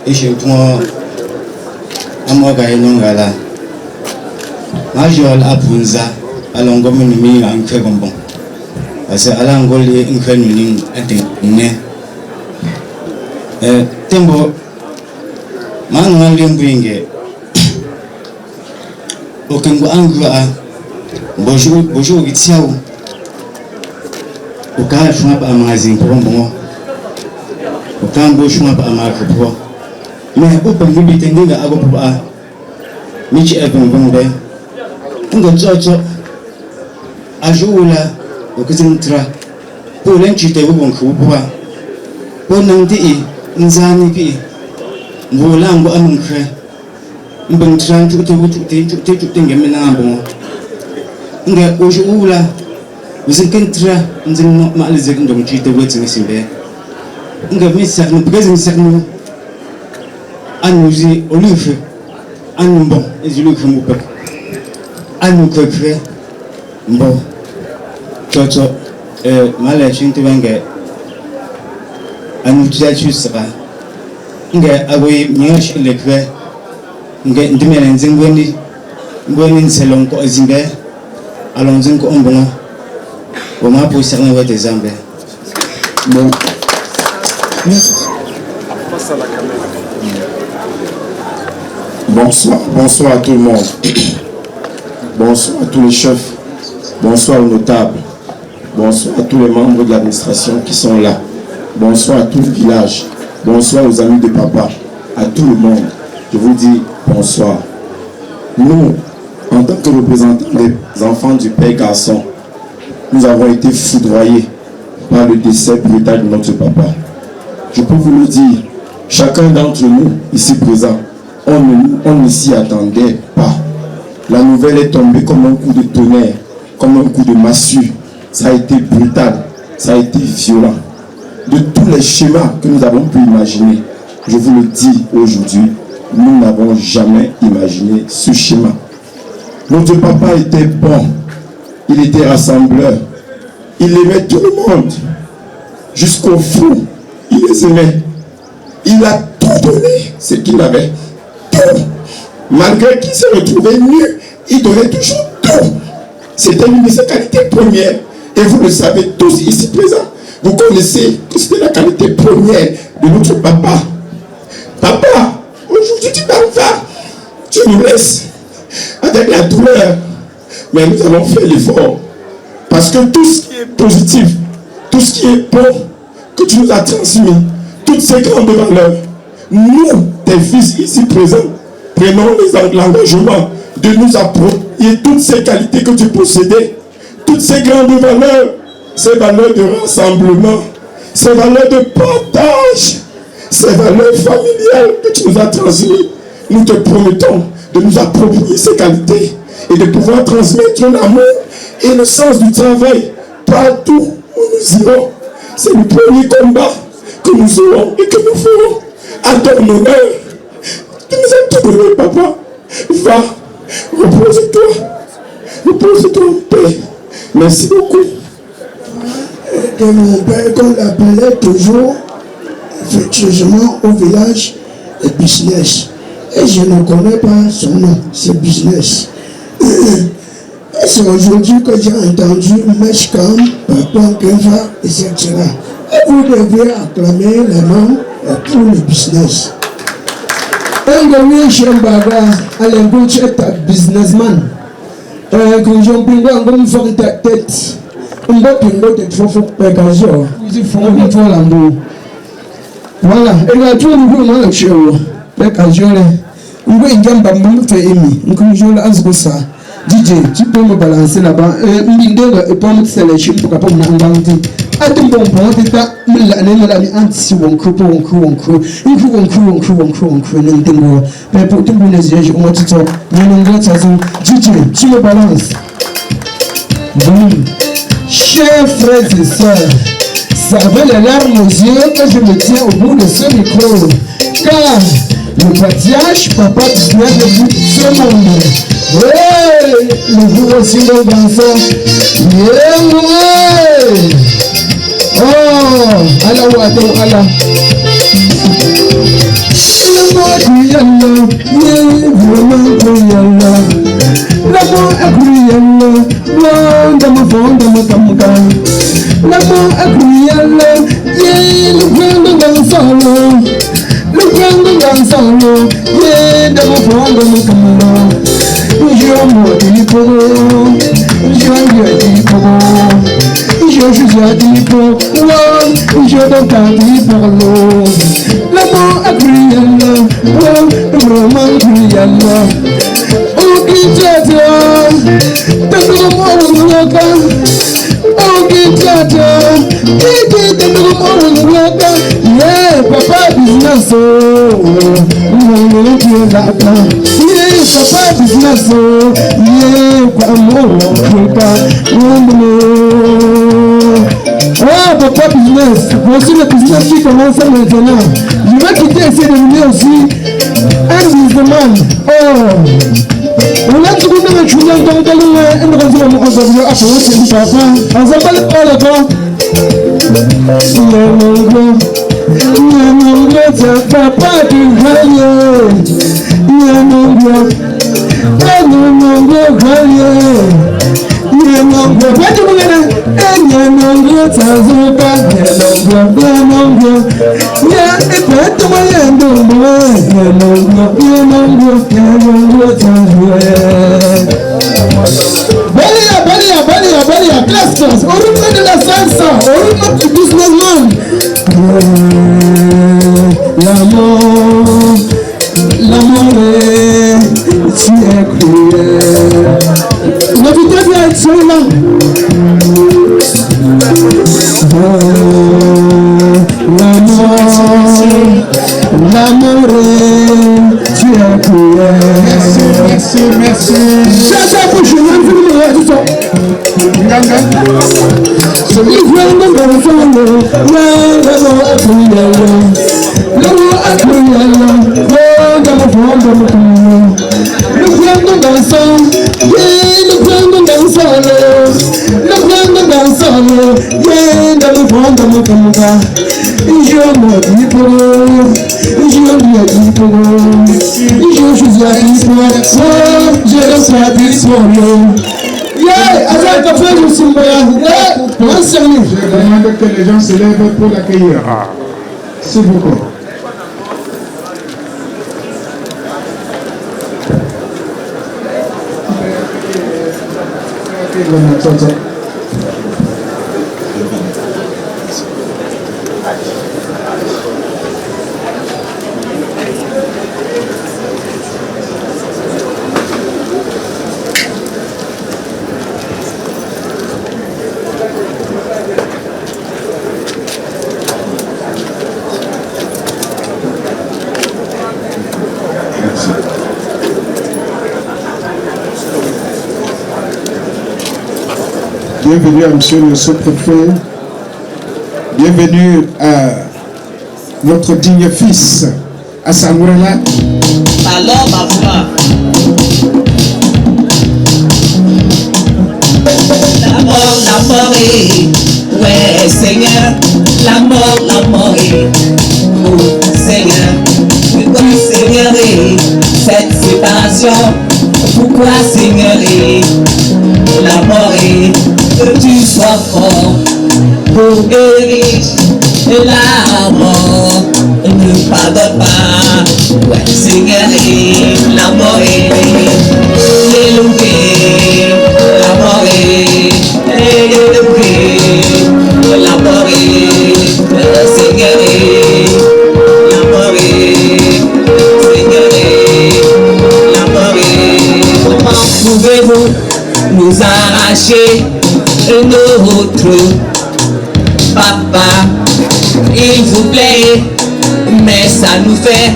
Et je prends à moi, non, là. Moi, je vais à Punza, à l'angome, nous sommes en très bon. Parce que à l'angole, nous sommes en tembo. Man ngalim binge okengo angua bojo gitiao oka shuma pa amazing pombo okambo shuma pa amakapo me open gibi tenga ago pa michi even bonde ngo tsoto ajula okuzintra polenchi te ubonku bwa ponanti nzani pi Mbolango amunkhe mbengtran tukuti ngeminambo nge ujula uzinkentra nzin malize ndongchite wetin simbe nge misa npgezin saknu anuzi olife anumbo ezilufe mupek anukekre mbo chocho mala chinti wenge anutia chusra nge agoy nyash lekre nge ndimene nzingweni ngweni nselon ko azimbe alon zinko ombongo o ma po serna wete zambe bon bonsoir à tout le monde. Bonsoir à tous les chefs. Bonsoir aux notables. Bonsoir à tous les membres de l'administration qui sont là. Bonsoir à tout le village. Bonsoir aux amis de papa, à tout le monde. Je vous dis bonsoir. Nous, en tant que représentants des enfants du Père Garçon, nous avons été foudroyés par le décès brutal de notre papa. Je peux vous le dire, chacun d'entre nous, ici présents, on ne s'y attendait pas. La nouvelle est tombée comme un coup de tonnerre, comme un coup de massue. Ça a été brutal, ça a été violent. De tous les schémas que nous avons pu imaginer, je vous le dis aujourd'hui, nous n'avons jamais imaginé ce schéma. Notre papa était bon, il était rassembleur, il aimait tout le monde, jusqu'au fond, il les aimait. Il a tout donné ce qu'il avait, tout. Malgré qu'il s'est retrouvé nu, il donnait toujours tout. C'était une de ses qualités premières, et vous le savez tous ici présents. Vous connaissez que c'était la qualité première de notre papa. Papa, aujourd'hui tu t'en vas, tu nous laisses avec la douleur. Mais nous avons fait l'effort. Parce que tout ce qui est positif, tout ce qui est bon, que tu nous as transmis, toutes ces grandes valeurs, nous, tes fils ici présents, prenons l'engagement de nous approprier toutes ces qualités que tu possédais, toutes ces grandes valeurs. Ces valeurs de rassemblement, ces valeurs de partage, ces valeurs familiales que tu nous as transmises, nous te promettons de nous approprier ces qualités et de pouvoir transmettre l'amour et le sens du travail partout où nous irons. C'est le premier combat que nous aurons et que nous ferons à ton honneur. Tu nous as tout donné, papa. Va, repose-toi. Repose-toi en paix. Merci beaucoup. Que mon père, qu'on l'appelait toujours, effectivement, au village, le business. Et je ne connais pas son nom, c'est business. Et c'est aujourd'hui que j'ai entendu Meshkam, Papa Keva, etc. Et vous devez acclamer les noms pour le business. Un gagné chez Mbaga, à l'embauche est un businessman. Quand j'en pingo, on va me faire ta tête. On va pingo de trop pégageant. Ils font une fois l'amour. Voilà, et là, tout le monde a le show. Pégageant, on va y gagner un peu émis. On va jouer à ce ça. DJ, tu peux me balancer là-bas. Et pas me sélectionner pour que je me rende. Attends, bon, tu as mis la anti on coupe, on coupe, on coupe, on coupe, on coupe, on coupe, on coupe, on coupe, on coupe, mais pour tout le monde, je vais te dire, il y a une grande façon. DJ, tu me balances. Bon, chers frères et sœurs, ça fait les larmes aux yeux que je me tiens au bout de ce micro. Car le patriarche, papa, tu viens de tout ce monde. Ouais, le gros aussi le danseur. Yeah, oh, Allah wa Allah. L'amour est vraiment cruel. L'amour est cruel. L'amour est cruel. Le grand danseur. Le grand danseur. Papa business, papa business, oh, papa business, voici le business qui commence maintenant. Je vais quitter ces réunions aussi. Un businessman, oh, on a tout le monde qui vient dans le réseau aujourd'hui. Après, c'est papa. On s'appelle pas le temps. Papa du grenier, Balia, classe, au rythme de la salsa, au rythme du businessman. L'amour est si cruel. La vitesse de l'action là. L'amour est si cruel. Merci. Chaque fois que je viens de vous dire, je demande que les gens se lèvent pour l'accueillir. S'il vous plaît. Bienvenue à monsieur le sous-préfet Bienvenue à notre digne fils, à Samourela. Alors, ma voix. La mort est, ouais Seigneur, la mort est, oh Seigneur, pourquoi Seigneur est, cette séparation, pourquoi Seigneur est, la mort est, que tu sois fort, pour guérir, et la mort ne pardonne pas, ouais Seigneur est, la mort est, élevé, la mort est, élevé, la mort est, Seigneur est, la mort est, Seigneur est, la mort est. Comment pouvez-vous nous arracher notre papa, il vous plaît, mais ça nous fait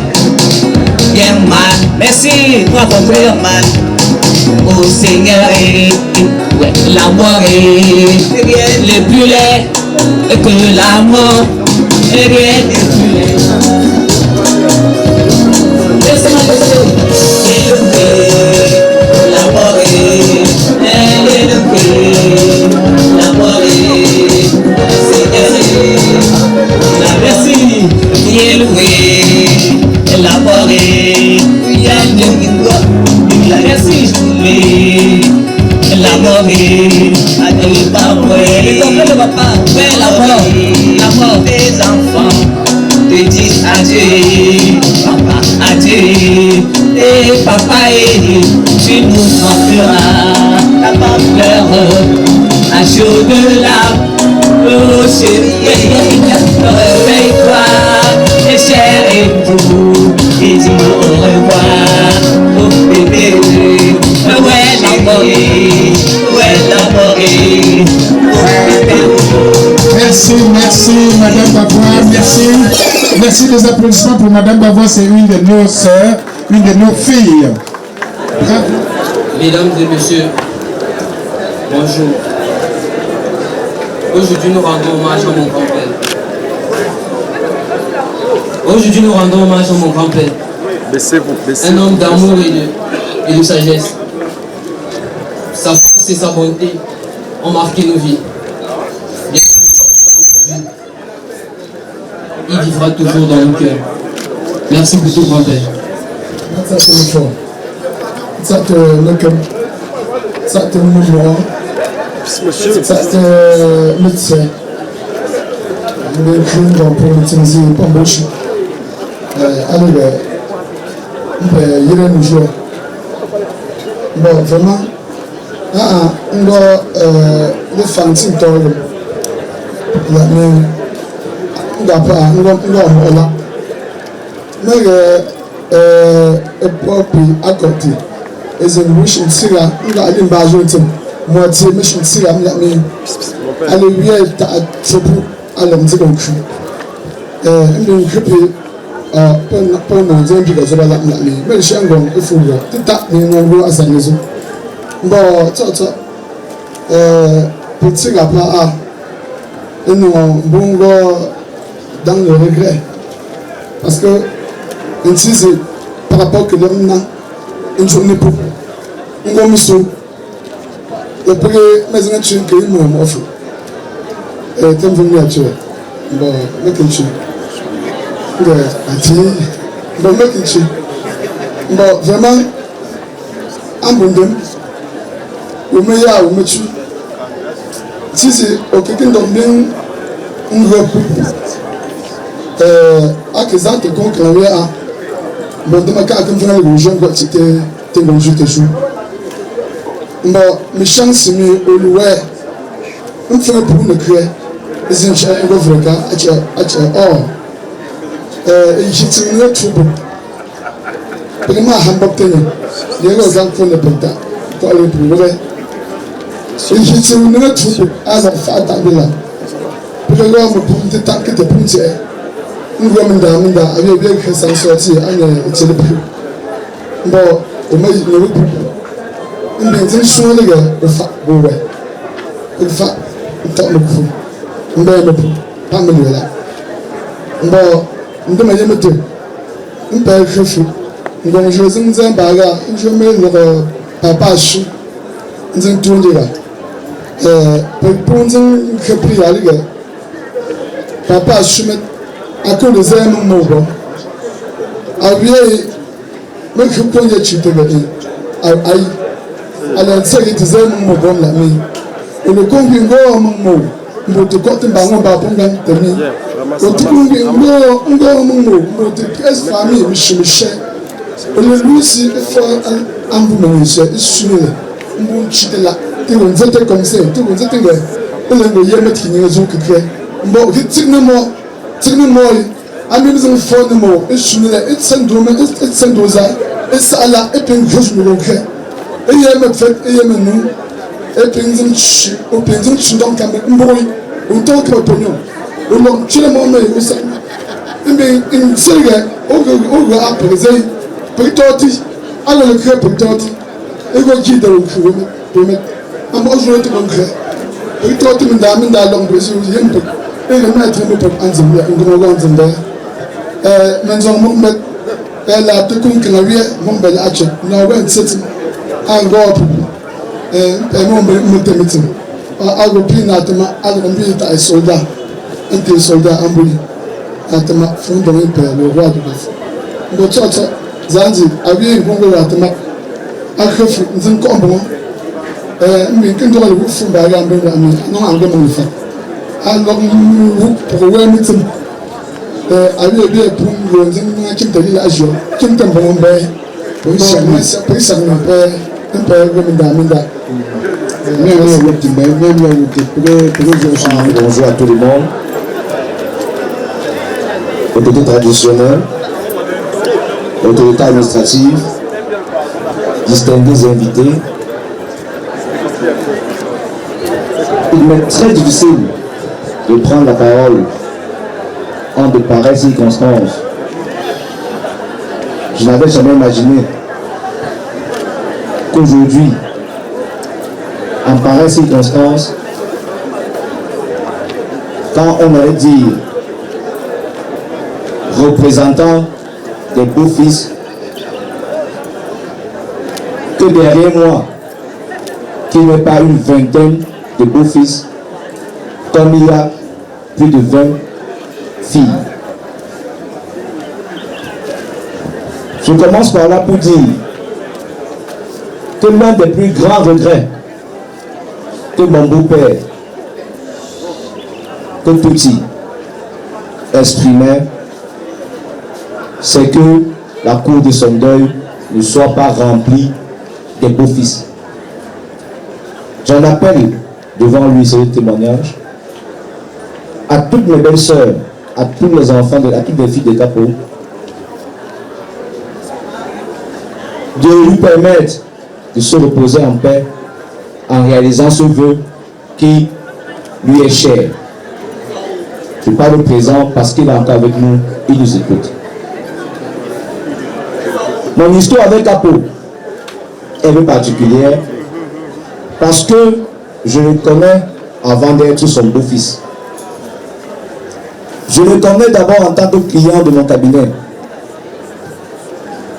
bien mal. Merci, bravo, frère man. Oh Seigneur, ouais, la mort est rien de plus laid que la mort, rien de plus laid. Laissez-moi élevé, la mort est élevé, la mort est, Seigneur est, la merci, élevé, la mort est, la merci, je voulais, la mort est, elle pas vrai, le papa, ouais, la mort des enfants, te disent adieu, papa, adieu, et papa, tu nous manqueras, t'as pas peur, à chaud de larmes, oh chérie, réveille-toi, et cher époux, et dis-moi au revoir, oh bébé, ouais la mort est, oh bébé. Merci, merci Madame Bavois, merci. Merci des applaudissements pour Madame Bavois, c'est une de nos sœurs, une de nos filles. Mesdames et messieurs, bonjour. Aujourd'hui, nous rendons hommage à mon grand-père. Aujourd'hui, nous rendons hommage à mon grand-père. Un homme d'amour et de sagesse. Sa force et sa bonté ont marqué nos vies. Il vivra toujours dans nos cœurs. Merci pour tout, grand-père. Bon, vraiment, on doit le faire un petit temps. On doit pas, on doit là. Mais à côté, et c'est une wish in Syria, on doit aller en bas, moi, c'est une wish in Syria, mais allez, oui, t'as trouvé à l'homme de mon cul. On pas un exemple de la mais le chien gon il faut le tout à nous à sa maison bon petit gars et nous bon dans le regret parce que ainsi c'est par rapport que l'homme n'a une journée pour on va mieux le prix mais on a tué que il m'a offert et t'es venu à tuer bon mais que tu bon vraiment un bon dème au meilleur au métier si c'est au quelqu'un d'homme bien un repos à que ça te compte la vie à bon de ma carte comme faire le jeune quand c'était t'es bon juste jour bon mes chances mais au loin on fait pour ne créer les enchères et le vrai cas oh j'étais une autre troupe. Vraiment, Hambokten, les gens qui font le pétard, pour aller plus loin. J'étais une autre troupe, à la fin d'Abela. Pour le voir, me pour te taper de puntier. Nous voyons Minda, avec bien que ça sortit, à c'est le plus. Bon, au moins, il ne veut plus. Une belle chose, les gars, au fa, ouais. Au fa, il t'a le coup. On va le coup. pas me là. Bon, on me dit me on peut chef. Donc je suis un bagarre, je mets le papa chou. On s'en tourne là. Pour on s'en repris à l'égal. Papa chou met à cause des aimants morts. Aviez, mais je peux y être aïe. Alors, c'est que des aimants morts là, mais le congrès mort, mon te côté bangon babon gang temi. Le congrès mort, mon te pièce famille, Michel. Le lui si fait un bout Michel, il suit le bon chite là. Tu vois, c'était comme ça, tu vois, c'était le yémet qui n'y a pas de créer. Bon, tu ne moi, ami nous fort de moi, et je ne l'ai pas de et sans dosa, et ça là, et puis je me recrée. Et il y a me fait, et il y a me nous. Et puis nous sommes donc comme un bruit, on tourne comme un pognon. On a tué le monde, mais ça. Mais une seule on va appeler, Pritoti, alors le crêpe Pritoti, et vous qui dans le crêpe, pour mettre un bon jour de concret. Pritoti, une dame dans l'ombre, et le maître me peut en zimmer, un gros grand zimmer. Mais on m'a mis, elle a tout con que la vie, mon bel hatchet, n'a pas un set, un gros. Mon meeting. I will be at a soldat, and the soldat ambuli at the map from the Imperial or Rodgers. But Zanzi, I will go at the map. I have them combo. We can do a roof from by Gambia. No, I'm going to I love for where meeting. I will be a boom going to keep the village. Kim Tambon Bay. Please, Bonjour à tout le monde. Autorité traditionnelle, autorité administrative, distingués invités. Il m'est très difficile de prendre la parole en de pareilles circonstances. Je n'avais jamais imaginé qu'aujourd'hui, en pareille circonstance, quand on allait dire représentant des beaux-fils, que derrière moi, qu'il n'y ait pas une vingtaine de beaux-fils, comme il y a plus de 20 filles. Je commence par là pour dire que l'un des plus grands regrets que mon beau-père, que Touti exprimait, c'est que la cour de son deuil ne soit pas remplie des beaux-fils. J'en appelle devant lui ce témoignage à toutes mes belles sœurs, à tous les enfants, à toutes les filles de Capo, de lui permettre de se reposer en paix en réalisant ce vœu qui lui est cher. Je parle présent parce qu'il est encore avec nous, il nous écoute. Mon histoire avec Capo est un peu particulière parce que je le connais avant d'être son beau-fils. Je le connais d'abord en tant que client de mon cabinet.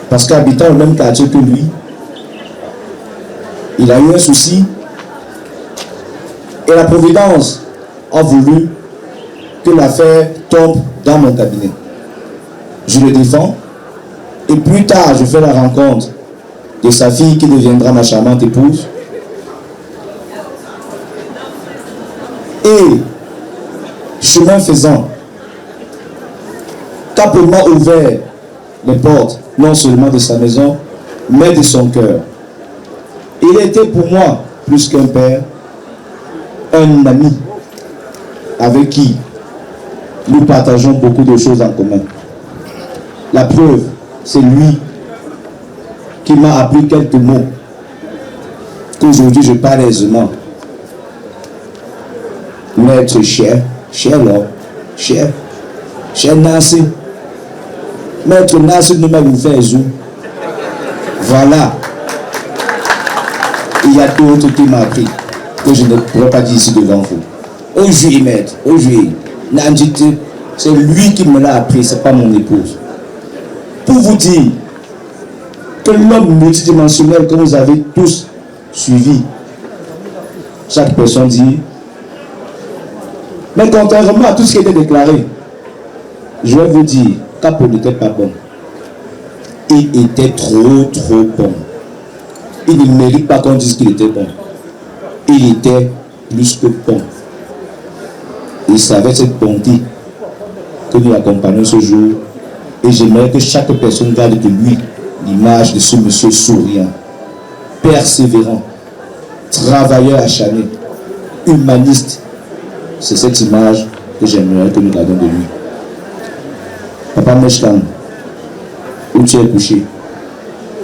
Parce qu'habitant le même quartier que lui, il a eu un souci et la Providence a voulu que l'affaire tombe dans mon cabinet. Je le défends et plus tard je fais la rencontre de sa fille qui deviendra ma charmante épouse. Et chemin faisant, Capo m'a ouvert les portes non seulement de sa maison mais de son cœur. Il était pour moi plus qu'un père, un ami avec qui nous partageons beaucoup de choses en commun. La preuve, c'est lui qui m'a appris quelques mots qu'aujourd'hui je parle aisément. Maître cher, cher l'homme, cher Nancy. Maître Nancy ne m'a ouvert zou. Voilà. Il y a d'autres qui m'ont appris que je ne pourrais pas dire ici devant vous. Aujourd'hui, maître, aujourd'hui, Nandjité, c'est lui qui me l'a appris, c'est pas mon épouse. Pour vous dire que l'homme multidimensionnel que vous avez tous suivi, chaque personne dit, mais contrairement à tout ce qui était déclaré, je vais vous dire, Capo n'était pas bon. Il était trop bon. Il ne mérite pas qu'on dise qu'il était bon. Il était plus que bon. Il savait cette bonté que nous accompagnons ce jour. Et j'aimerais que chaque personne garde de lui l'image de ce monsieur souriant, persévérant, travailleur acharné, humaniste. C'est cette image que j'aimerais que nous gardions de lui. Papa Meshkan, où tu es couché,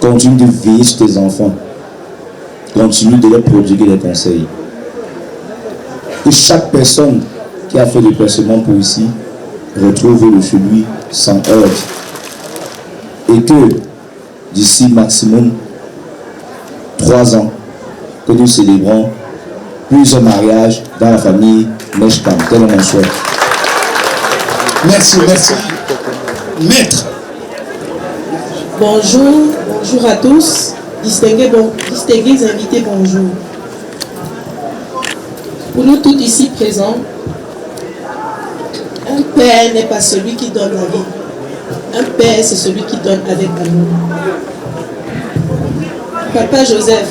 continue de veiller sur tes enfants. Continue de leur prodiguer des conseils. Que chaque personne qui a fait le placement pour ici retrouve le chez lui sans ordre. Et que d'ici maximum 3 ans, que nous célébrons plusieurs mariages dans la famille Meshkan. Tel est mon souhait. Merci, merci. Maître. Bonjour à tous. Distingués invités, bonjour. Pour nous tous ici présents, un père n'est pas celui qui donne la vie. Un père, c'est celui qui donne avec amour. Papa Joseph,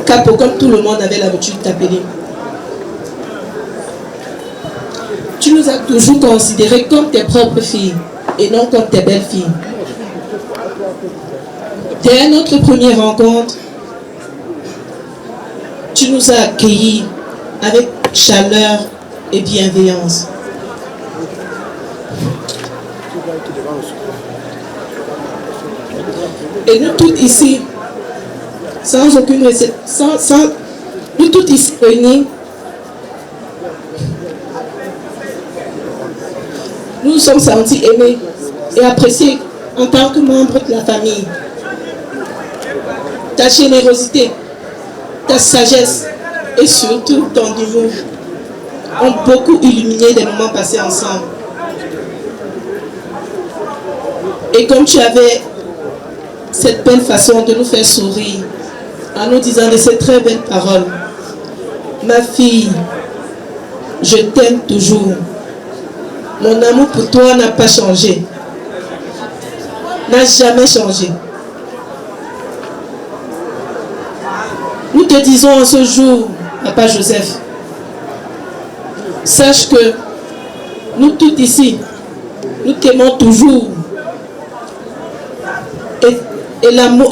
Capo, comme tout le monde avait l'habitude de t'appeler, tu nous as toujours considérés comme tes propres filles et non comme tes belles filles. Dès notre première rencontre, tu nous as accueillis avec chaleur et bienveillance. Et nous tous ici, sans aucune recette, nous tous ici réunis, nous nous sommes sentis aimés et appréciés en tant que membres de la famille. Ta générosité, ta sagesse et surtout ton humour ont beaucoup illuminé les moments passés ensemble. Et comme tu avais cette belle façon de nous faire sourire en nous disant de ces très belles paroles, ma fille, je t'aime toujours. Mon amour pour toi n'a pas changé, n'a jamais changé. Nous te disons en ce jour, Papa Joseph, sache que nous tous ici, nous t'aimons toujours. Et l'amour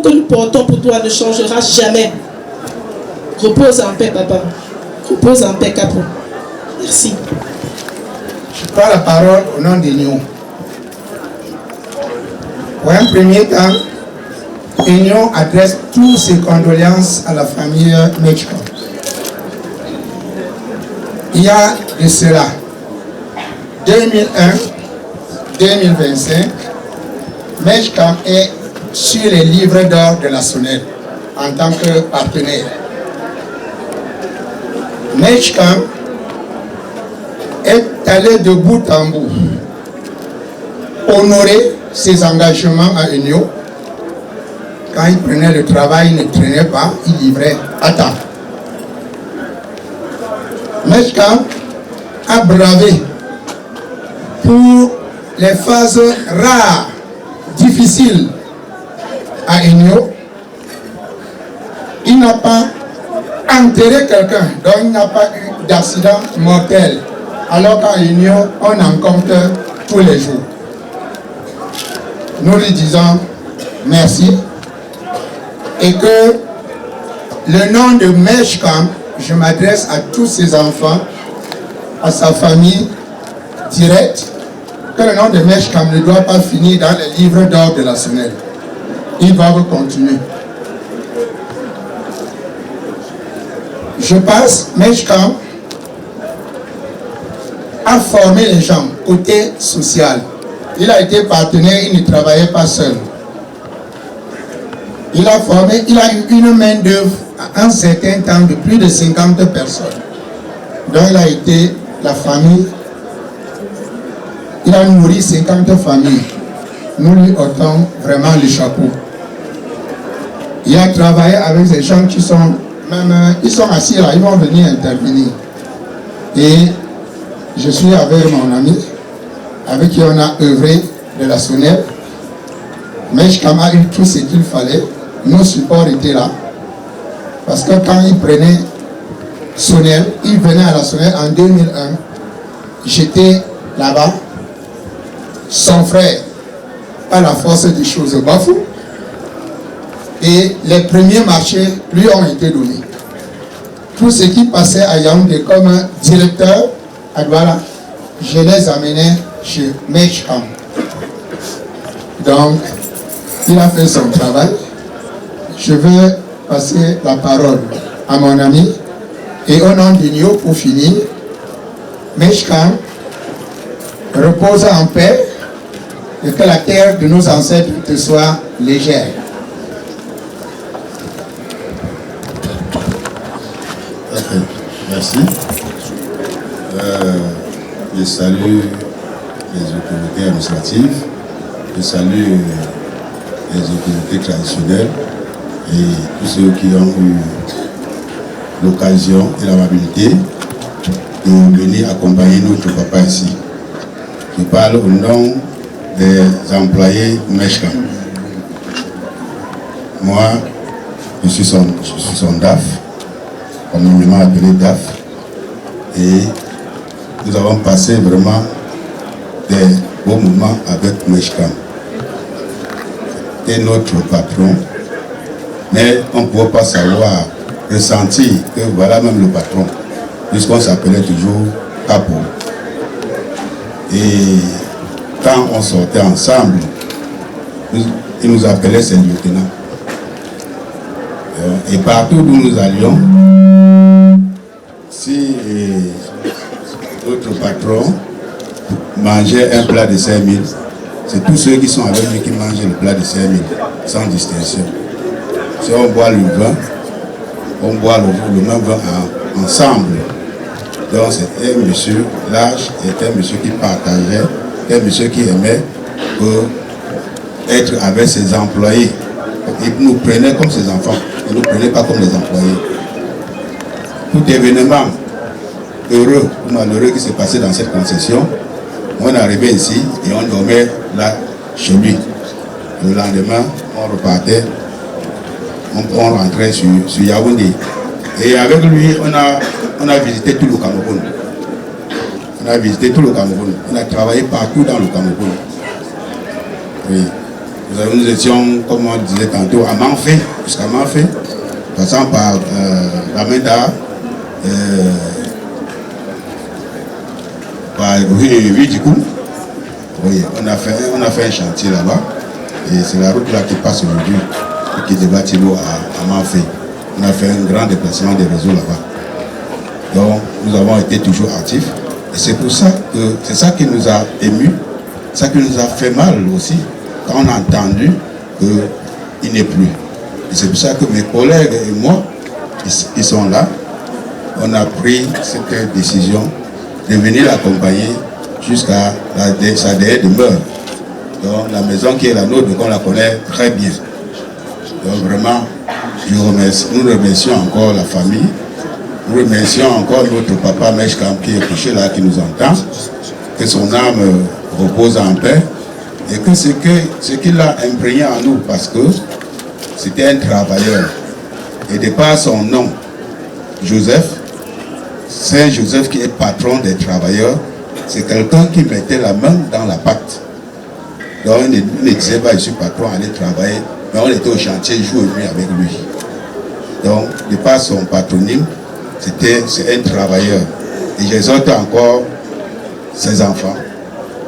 que nous portons pour toi ne changera jamais. Repose en paix, Papa. Repose en paix, Capo. Merci. Je prends la parole au nom de Union. Pour un premier temps, Union adresse toutes ses condoléances à la famille Meshkan. Il y a de cela 2001-2025, Meshkan est sur les livres d'or de la SONED en tant que partenaire. Meshkan est allé de bout en bout honorer ses engagements à Union. Quand il prenait le travail, il ne traînait pas, il livrait à temps. Meshkan a bravé pour les phases rares, difficiles à Union. Il n'a pas enterré quelqu'un, donc il n'a pas eu d'accident mortel. Alors qu'à Union, on en compte tous les jours. Nous lui disons merci et que le nom de Meshkan, je m'adresse à tous ses enfants, à sa famille directe, que le nom de Meshkan ne doit pas finir dans les livres d'or de la SONED. Il va continuer. Je passe, Meshkan a formé les gens côté social. Il a été partenaire, il ne travaillait pas seul. Il a formé, il a eu une main d'œuvre à un certain temps de plus de 50 personnes. Donc il a été la famille. Il a nourri 50 familles. Nous lui ôtons vraiment le chapeau. Il a travaillé avec des gens qui sont même, ils sont assis là, ils vont venir intervenir. Et je suis avec mon ami, avec qui on a œuvré de la Sonnelle. Meshkam a eu tout ce qu'il fallait. Nos supports étaient là. Parce que quand il prenait Sonnelle, il venait à la Sonnelle en 2001. J'étais là-bas. Son frère, à la force des choses, Bafou. Et les premiers marchés lui ont été donnés. Tout ce qui passait à Yaoundé comme directeur à Douala, je les amenais chez Meshkam. Donc, il a fait son travail. Je vais passer la parole à mon ami. Et au nom de Nio, pour finir, Meshkam repose en paix et que la terre de nos ancêtres te soit légère. Okay. Merci. Je salue les autorités administratives, je salue les autorités traditionnelles et tous ceux qui ont eu l'occasion et l'amabilité de venir accompagner notre papa ici. Je parle au nom des employés Meshkam. Moi, je suis son DAF, communément appelé DAF, et nous avons passé vraiment des beaux moments avec Meshkam. Et notre patron, mais on ne pouvait pas savoir, ressentir que voilà même le patron, puisqu'on s'appelait toujours Capo. Et quand on sortait ensemble, il nous appelait ses lieutenants. Et partout où nous allions, si notre patron mangeait un plat de 5000, c'est tous ceux qui sont avec lui qui mangeaient le plat de 5000, sans distinction. Si on boit le vin, on boit le même vin ensemble. Donc c'était un monsieur large, c'était un monsieur qui partageait, un monsieur qui aimait être avec ses employés. Il nous prenait comme ses enfants, il ne nous prenait pas comme des employés. Tout événement heureux ou malheureux qui s'est passé dans cette concession, on arrivait ici et on dormait là chez lui. Le lendemain, on repartait, on rentrait sur Yaoundé. Et avec lui, on a visité tout le Cameroun. On a visité tout le Cameroun. On a travaillé partout dans le Cameroun. Oui. Nous étions, comme on disait tantôt, à Manfé, jusqu'à Manfé, passant par Lameda, par Vidikou. Oui, on a fait un chantier là-bas. Et c'est la route là qui passe aujourd'hui, qui débat à Manfé. On a fait un grand déplacement des réseaux là-bas. Donc, nous avons été toujours actifs. Et c'est pour ça que c'est ça qui nous a émus, ça qui nous a fait mal aussi, quand on a entendu qu'il n'est plus. Et c'est pour ça que mes collègues et moi, ils sont là. On a pris cette décision de venir l'accompagner jusqu'à sa dernière demeure. Donc, la maison qui est la nôtre, on la connaît très bien. Donc, vraiment, nous remercions encore la famille, nous remercions encore notre papa Meshkam qui est couché là, qui nous entend, que son âme repose en paix et que ce qu'il a imprégné en nous, parce que c'était un travailleur. Et de par son nom, Joseph, Saint Joseph qui est patron des travailleurs, c'est quelqu'un qui mettait la main dans la pâte. Donc il ne disait pas je suis patron, allez travailler, mais on était au chantier jour et nuit avec lui. Donc, de par son patronyme, c'est un travailleur. Et j'exhorte encore ses enfants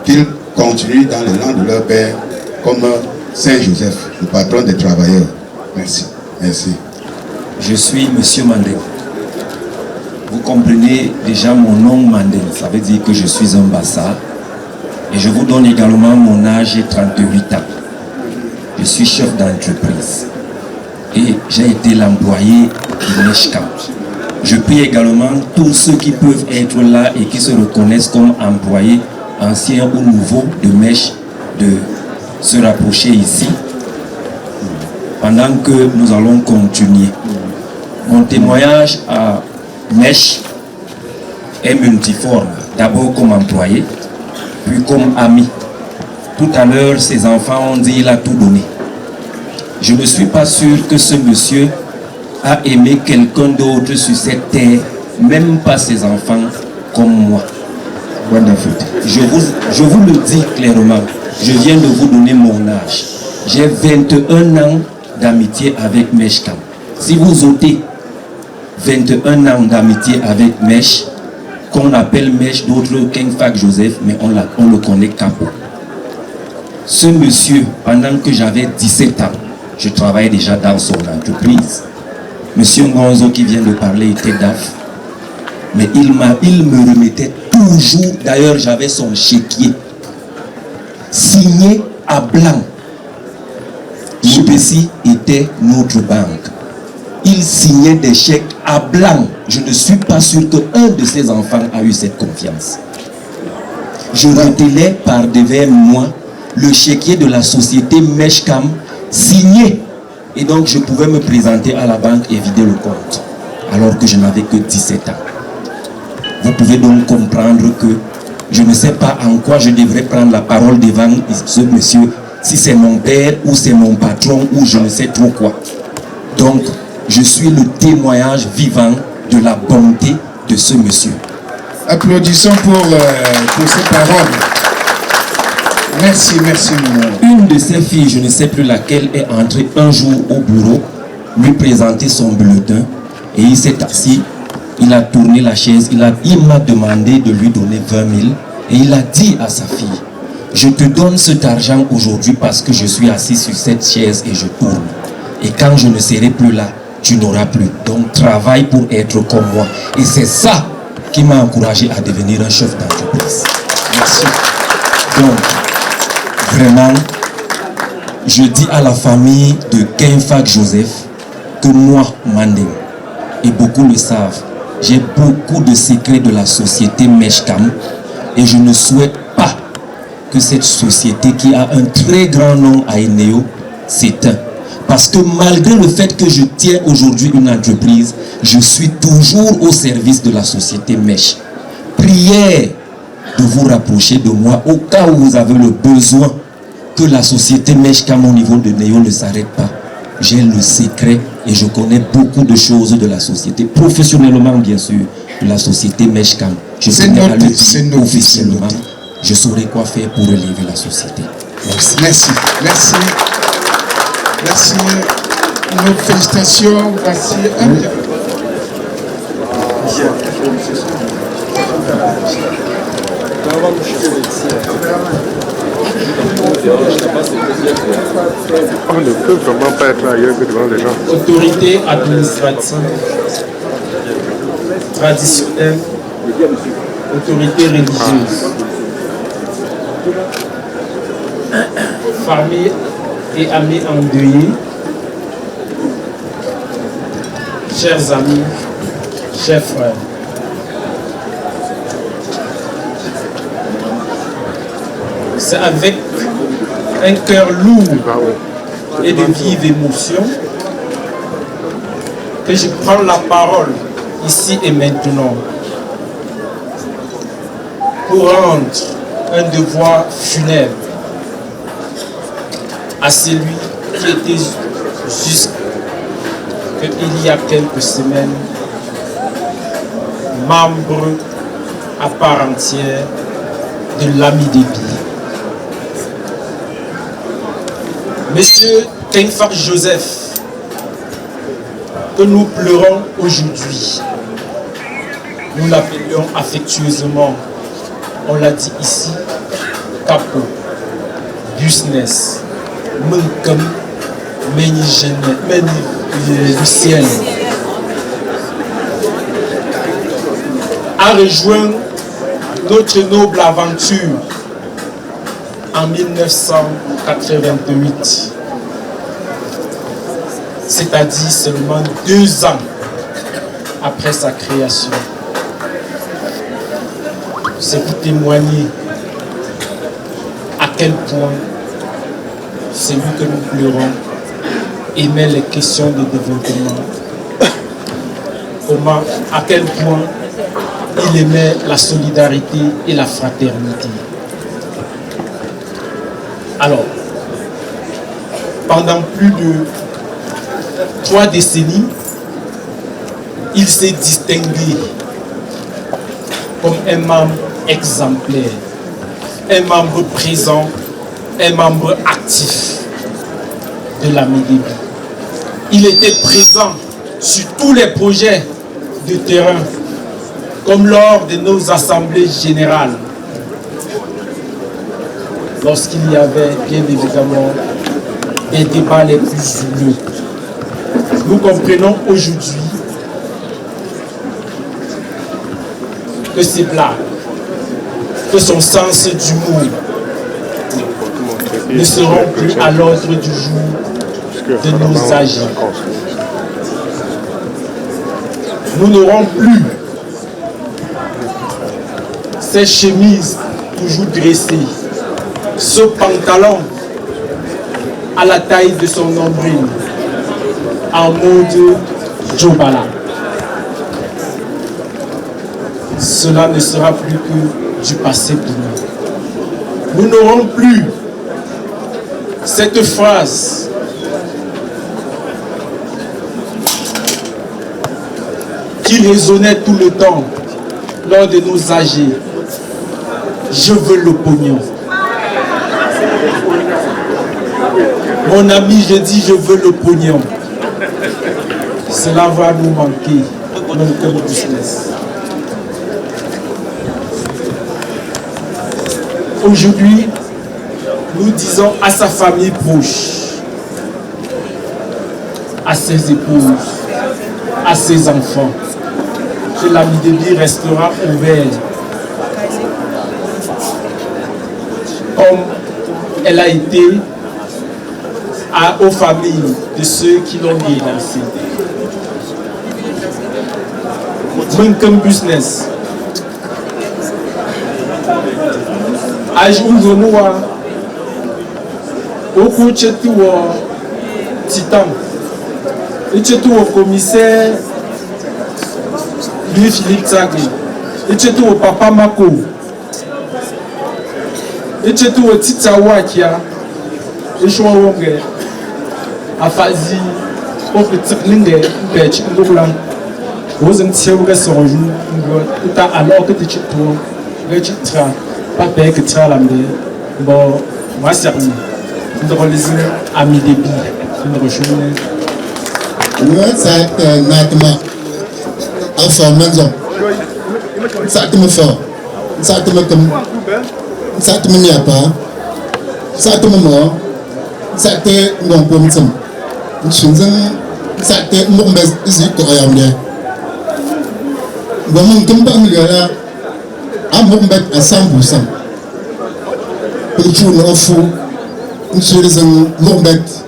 qu'ils continuent dans les rangs de leur père comme Saint Joseph, le patron des travailleurs. Merci. Merci. Je suis Monsieur Mandel. Vous comprenez déjà mon nom Mandel, ça veut dire que je suis un Bassa. Et je vous donne également mon âge, 38 ans. Je suis chef d'entreprise. Et j'ai été l'employé de Meshkam. Je prie également tous ceux qui peuvent être là et qui se reconnaissent comme employés, anciens ou nouveaux de Mèche, de se rapprocher ici pendant que nous allons continuer. Mon témoignage à Mèche est multiforme. D'abord comme employé, puis comme ami. Tout à l'heure, ses enfants ont dit qu'il a tout donné. Je ne suis pas sûr que ce monsieur a aimé quelqu'un d'autre sur cette terre, même pas ses enfants comme moi. Je vous le dis clairement, je viens de vous donner mon âge. J'ai 21 ans d'amitié avec Mèche Kam. Si vous ôtez 21 ans d'amitié avec Mèche, qu'on appelle Mèche, d'autres King Fak Joseph, mais on le connaît Capo. Ce monsieur, pendant que j'avais 17 ans, je travaillais déjà dans son entreprise. Monsieur Ngonzo qui vient de parler était DAF. Mais il me remettait toujours, d'ailleurs j'avais son chéquier, signé à blanc. JPC était notre banque. Il signait des chèques à blanc. Je ne suis pas sûr qu'un de ses enfants a eu cette confiance. Je retenais par devers moi le chéquier de la société Mèche Kam signé. Et donc je pouvais me présenter à la banque et vider le compte. Alors que je n'avais que 17 ans. Vous pouvez donc comprendre que je ne sais pas en quoi je devrais prendre la parole devant ce monsieur, si c'est mon père ou c'est mon patron ou je ne sais trop quoi. Donc, je suis le témoignage vivant de la bonté de ce monsieur. Applaudissons pour ces paroles. Merci, merci. Une de ses filles, je ne sais plus laquelle, est entrée un jour au bureau, lui présenter son bulletin et il s'est assis. Il a tourné la chaise, il m'a demandé de lui donner 20 000 et il a dit à sa fille, je te donne cet argent aujourd'hui parce que je suis assis sur cette chaise et je tourne. Et quand je ne serai plus là, tu n'auras plus. Donc travaille pour être comme moi. Et c'est ça qui m'a encouragé à devenir un chef d'entreprise. Merci. Donc, vraiment, je dis à la famille de King Fak Joseph que moi, Manding, et beaucoup le savent, j'ai beaucoup de secrets de la société Mèche Kam et je ne souhaite pas que cette société qui a un très grand nom à Eneo s'éteint. Parce que malgré le fait que je tiens aujourd'hui une entreprise, je suis toujours au service de la société Mèche. Prière de vous rapprocher de moi au cas où vous avez le besoin que la société Mèche Kam au niveau de Eneo ne s'arrête pas. J'ai le secret et je connais beaucoup de choses de la société, professionnellement bien sûr, de la société Mèche Kam. Je connais à le dire officiellement. Je saurai quoi faire pour élever la société. Merci. Merci. Merci. Merci. Nos félicitations. Voici un... On ne peut vraiment pas être ailleurs que devant les gens. Autorité administrative, traditionnelle, autorité religieuse, famille et amis endeuillés, chers amis, chers frères. C'est avec un cœur lourd et de vive émotion que je prends la parole ici et maintenant pour rendre un devoir funèbre à celui qui était jusqu'il y a quelques semaines membre à part entière de l'ami des billes. Monsieur King Fak Joseph, que nous pleurons aujourd'hui, nous l'appelions affectueusement, on l'a dit ici, Capo, Business, Munkum, Lucien, a rejoint notre noble aventure en 1988, c'est-à-dire seulement 2 ans après sa création. C'est pour témoigner à quel point celui que nous pleurons aimait les questions de développement. Comment, à quel point il aimait la solidarité et la fraternité. Alors, pendant plus de 3 décennies, il s'est distingué comme un membre exemplaire, un membre présent, un membre actif de la MIDEBI. Il était présent sur tous les projets de terrain, comme lors de nos assemblées générales, lorsqu'il y avait bien évidemment des débats les plus houleux. Nous comprenons aujourd'hui que ces blagues, que son sens d'humour ne seront plus à l'ordre du jour de nos agis. Nous n'aurons plus ces chemises toujours dressées, ce pantalon à la taille de son nombril, en mode Jobala. Cela ne sera plus que du passé pour nous. Nous n'aurons plus cette phrase qui résonnait tout le temps lors de nos AG. Je veux le pognon. Mon ami, je dis je veux le pognon. Cela va nous manquer dans le business. Aujourd'hui, nous disons à sa famille proche, à ses épouses, à ses enfants, que la MIDEBI restera ouverte comme elle a été aux familles de ceux qui l'ont lancé. Comme business. Ajout au cours Titan, et au commissaire Louis-Philippe Tsagri, et au papa Mako, et au Titawa Kia, et je à Fazi, au petit Lingé, Pech, Ngoulan, vous êtes sûr que ce jour, alors que tu es pas payé que tu as la bon, moi, c'est nous réalisons à MIDEBI, nous rejoignons. Nous, c'est maintenant en formation. Ça te me fait, ça te me comme, ça te me n'y a pas, ça te me mort, ça te non comme ça. Je suis ça te mon best ici pour y amener. Bon, mon combat là, à mon bête à 100%. Pour tout le fou. Monsieur les mon bête.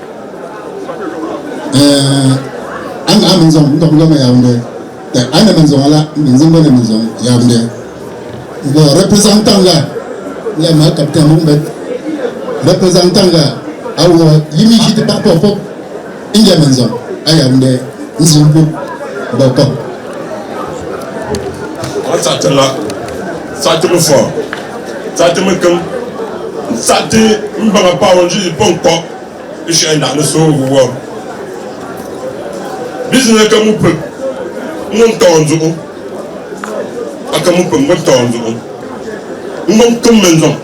À la maison, donc là, il y a à la maison, là, la maison, il y a bon, représentant là, il y a capitaine mon bête. Représentant là, à où limite par rapport il y a maison, il y a une zimbo, d'accord. Ça te là, ça te me fort, ça te me comme, ça te me va pas on dit pas encore, je suis un le saut ou voir. Business comme on peut, mon temps du coup, à comme on peut mon temps du coup, mon comme maison,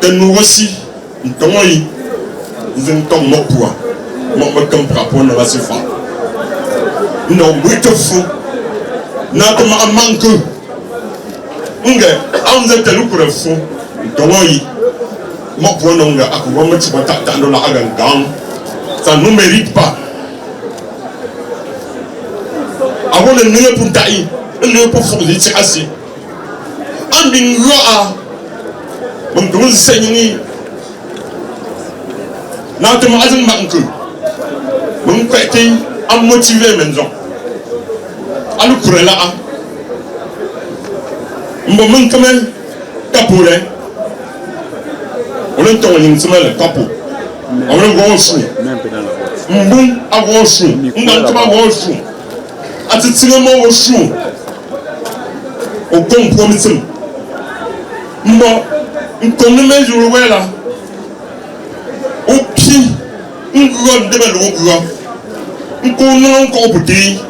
de nous aussi, nous t'en y, nous t'en mon poids, mon comme rapport dans la surface. Non, oui te fou. N'a-t-il pas manqué? On a été pour le fond. Donc, moi, pour nous, ça ne mérite pas. Avant de nous pour tailler, nous pour faire des assez. En bingoa, mon douze seigneur, n'a-t-il pas manqué? Mon côté, à motiver maison. alu kurela a mbo mun kame kapure olen to yin semele kapu olen go shu mbun ago shu ndan kama go shu ati tinga mo go shu o kon promisim mbo nkonne mejuru wela o pi ngro ndebe lo ngro nkonne nko budi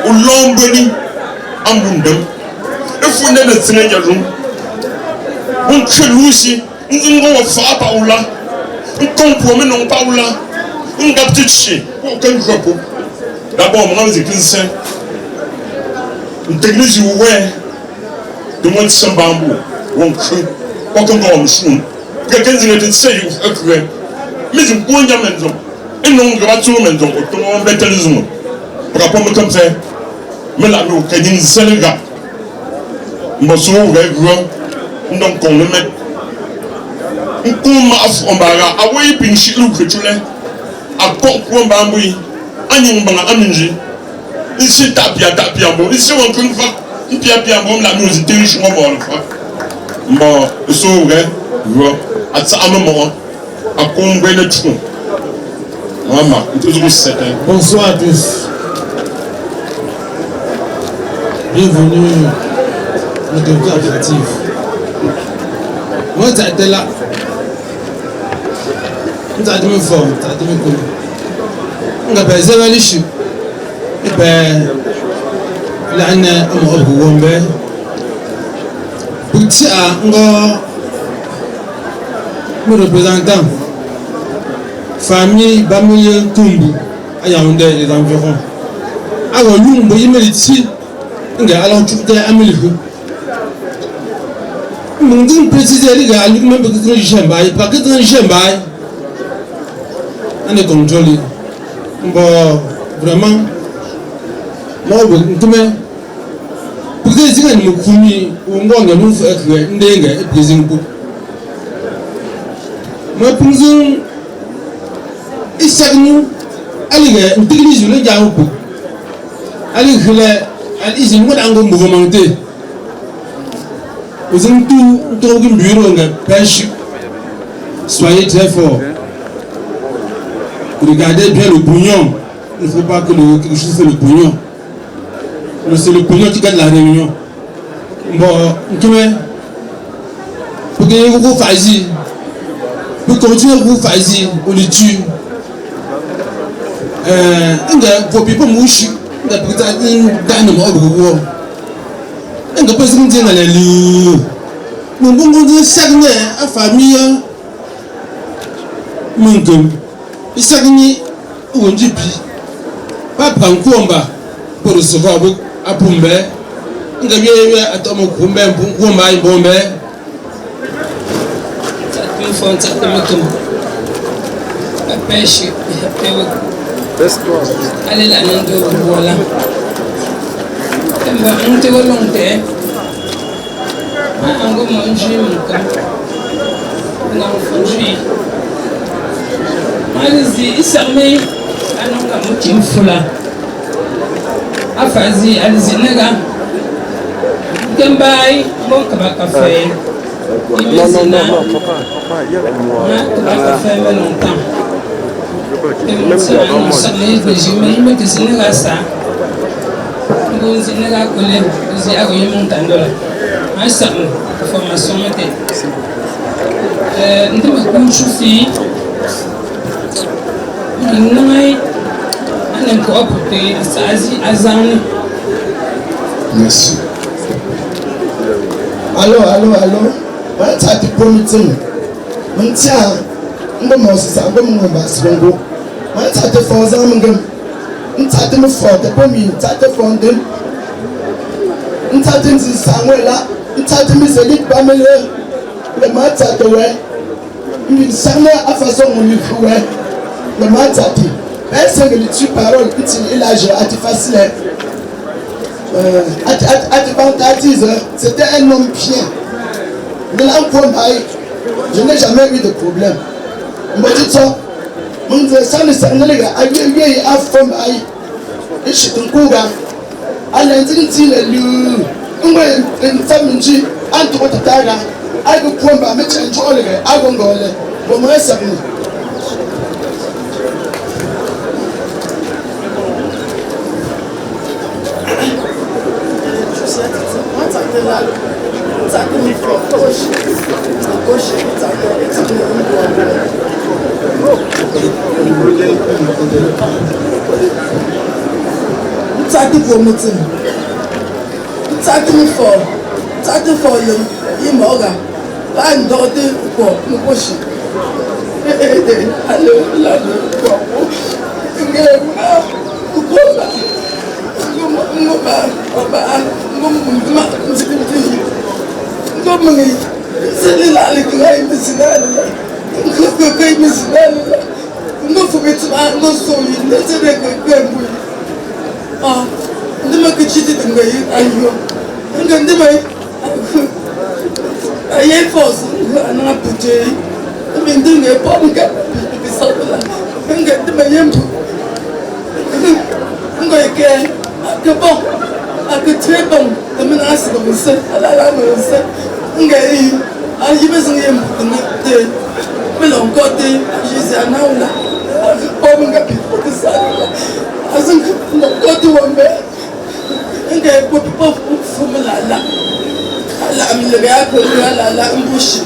o lombeni ambundem efunde na tinga jarum nchelusi ngo fa paula nkompromis non paula ngaptichi aucun repos d'abord mon âme église une technique ouais de mon sambambo on cru aucun bon chou quelqu'un dit que c'est you écrire mais je connais jamais maison et non gratuit maison autant bêtisme pour rapport me comme ça mais là nous quand il Sénégal mo so vrai grand donc on le met nkuma afombara awoyi pinshi lukutule akokwo mbambui anyumbanga aminji isi tapia mbo isi wonkunfa pia mbo la musique riche mo bon fa mbo so vrai ro atsa amamo akombwe le tout mama toujours certain. Bonsoir à tous, bienvenue à notre comité administratif. Moi j'étais là. Nous avons fait fort, nous avons fait cool. Nous avons fait zéro l'issue. Et bien, là, on a un peu de temps. Pour ça, nous avons nos représentants. Famille Bamouye Kumbu, à Yaoundé et les environs. Alors, nous, nous avons ici. Nous avons tout amélioré. Nous avons précisé les gars, nous avons précisé les gens, pas que les gens. On est contrôlé. Bon, vraiment, moi, je me pour que les gens me couillent, ou moi, je me fais écrire, je me présente. Moi, pour nous, il s'agit nous, allez, une technique, je l'ai déjà un peu. Allez, ils ont un peu mouvementé. Vous avez tout un bureau, un pêche. Soyez très forts. Regardez bien le pognon. Il ne faut pas que quelque chose fait le pognon. C'est le pognon qui gagne la réunion. Bon, pour que vous fassiez, pour continuer vous fassiez, on le tue. Il ne faut pas moucher. Il ne faut pas moucher. Il ne faut pas moucher. Nous avons chaque année à famille. Il s'agit ou un jipi. Pas prendre combat pour recevoir à Pumbe. Il y a un homme pour Pumbe, pour Pumbe, pour Pumbe. La pêche, allez là, non, voilà. On te voit longtemps. On va manger mon cas. On a enfoncé. Allez-y, il s'armée. Alors, on a un foula. Afazi, allez-y, nega. Kembai, bon, café. Non, papa, il y a moi. Café, mais longtemps. Et ça, on s'en est déjà, mais que c'est nega ça. Nous, c'est nega collé, c'est à gagner mon temps. Un certain, formation, nous avons un souci. Merci. Allô. On t'a dit pour nous tenir. On tient. On va manger ça. On va manger. On t'a dit force. On t'a dit me forte. Pour moi, on t'a dit fondé. On t'a dit ça. On t'a dit mes élites pas me le matin de ouais. Une certaine façon on lui fait. Le matin dit. Personne ne tue parole, il a joué, facile. C'était un homme bien. De je n'ai jamais eu de problème. Je me dis ça. Je me dis ça, les gars, je suis un coup. alenzi le lu ngwe ntaminji anto tataga ago kwamba mechenjo ole ago ngole bo mwesa ni Tati for meeting. Tati me for you moga. Ban dote for mukoshi. Hello. Ndima kichiti tungai ayo ndima aye force ana puje ndinge pomka bisabula ndima yembu ngoike akabo akatrebon ndima asido mse ala mse ngai ayibe zingem ndite belon kote jisi anaula pomka bisabula azin kote wambe ngai popo fumula la amilga ko la mbushi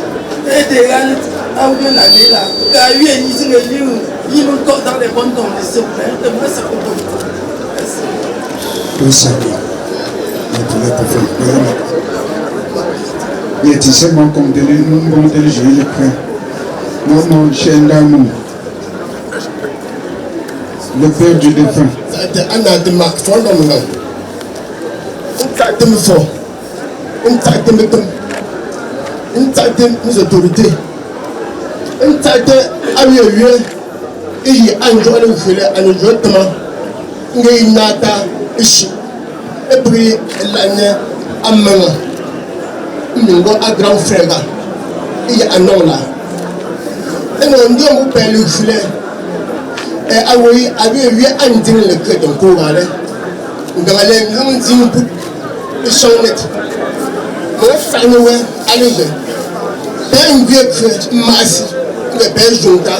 ede galit awme la lela ga yue ni zinga liu yi mon ko dans les bonnes conditions de moi ça ko Merci. Il tu sais mon comme télé non bon télé je le prends non chaîne d'amour le père du défunt ana de marque fond dans mon on fort nos autorités on t'aide à mieux et il enjoie le filet à nos jotements ngai nata ishi et puis l'année à maman mingo à grand frère il y a un an là et on dit on peut le filet et ah oui avait eu un dîner le cœur d'un courant dans les longs dîners et chanette mon famille allez ben vieux que massi le père junta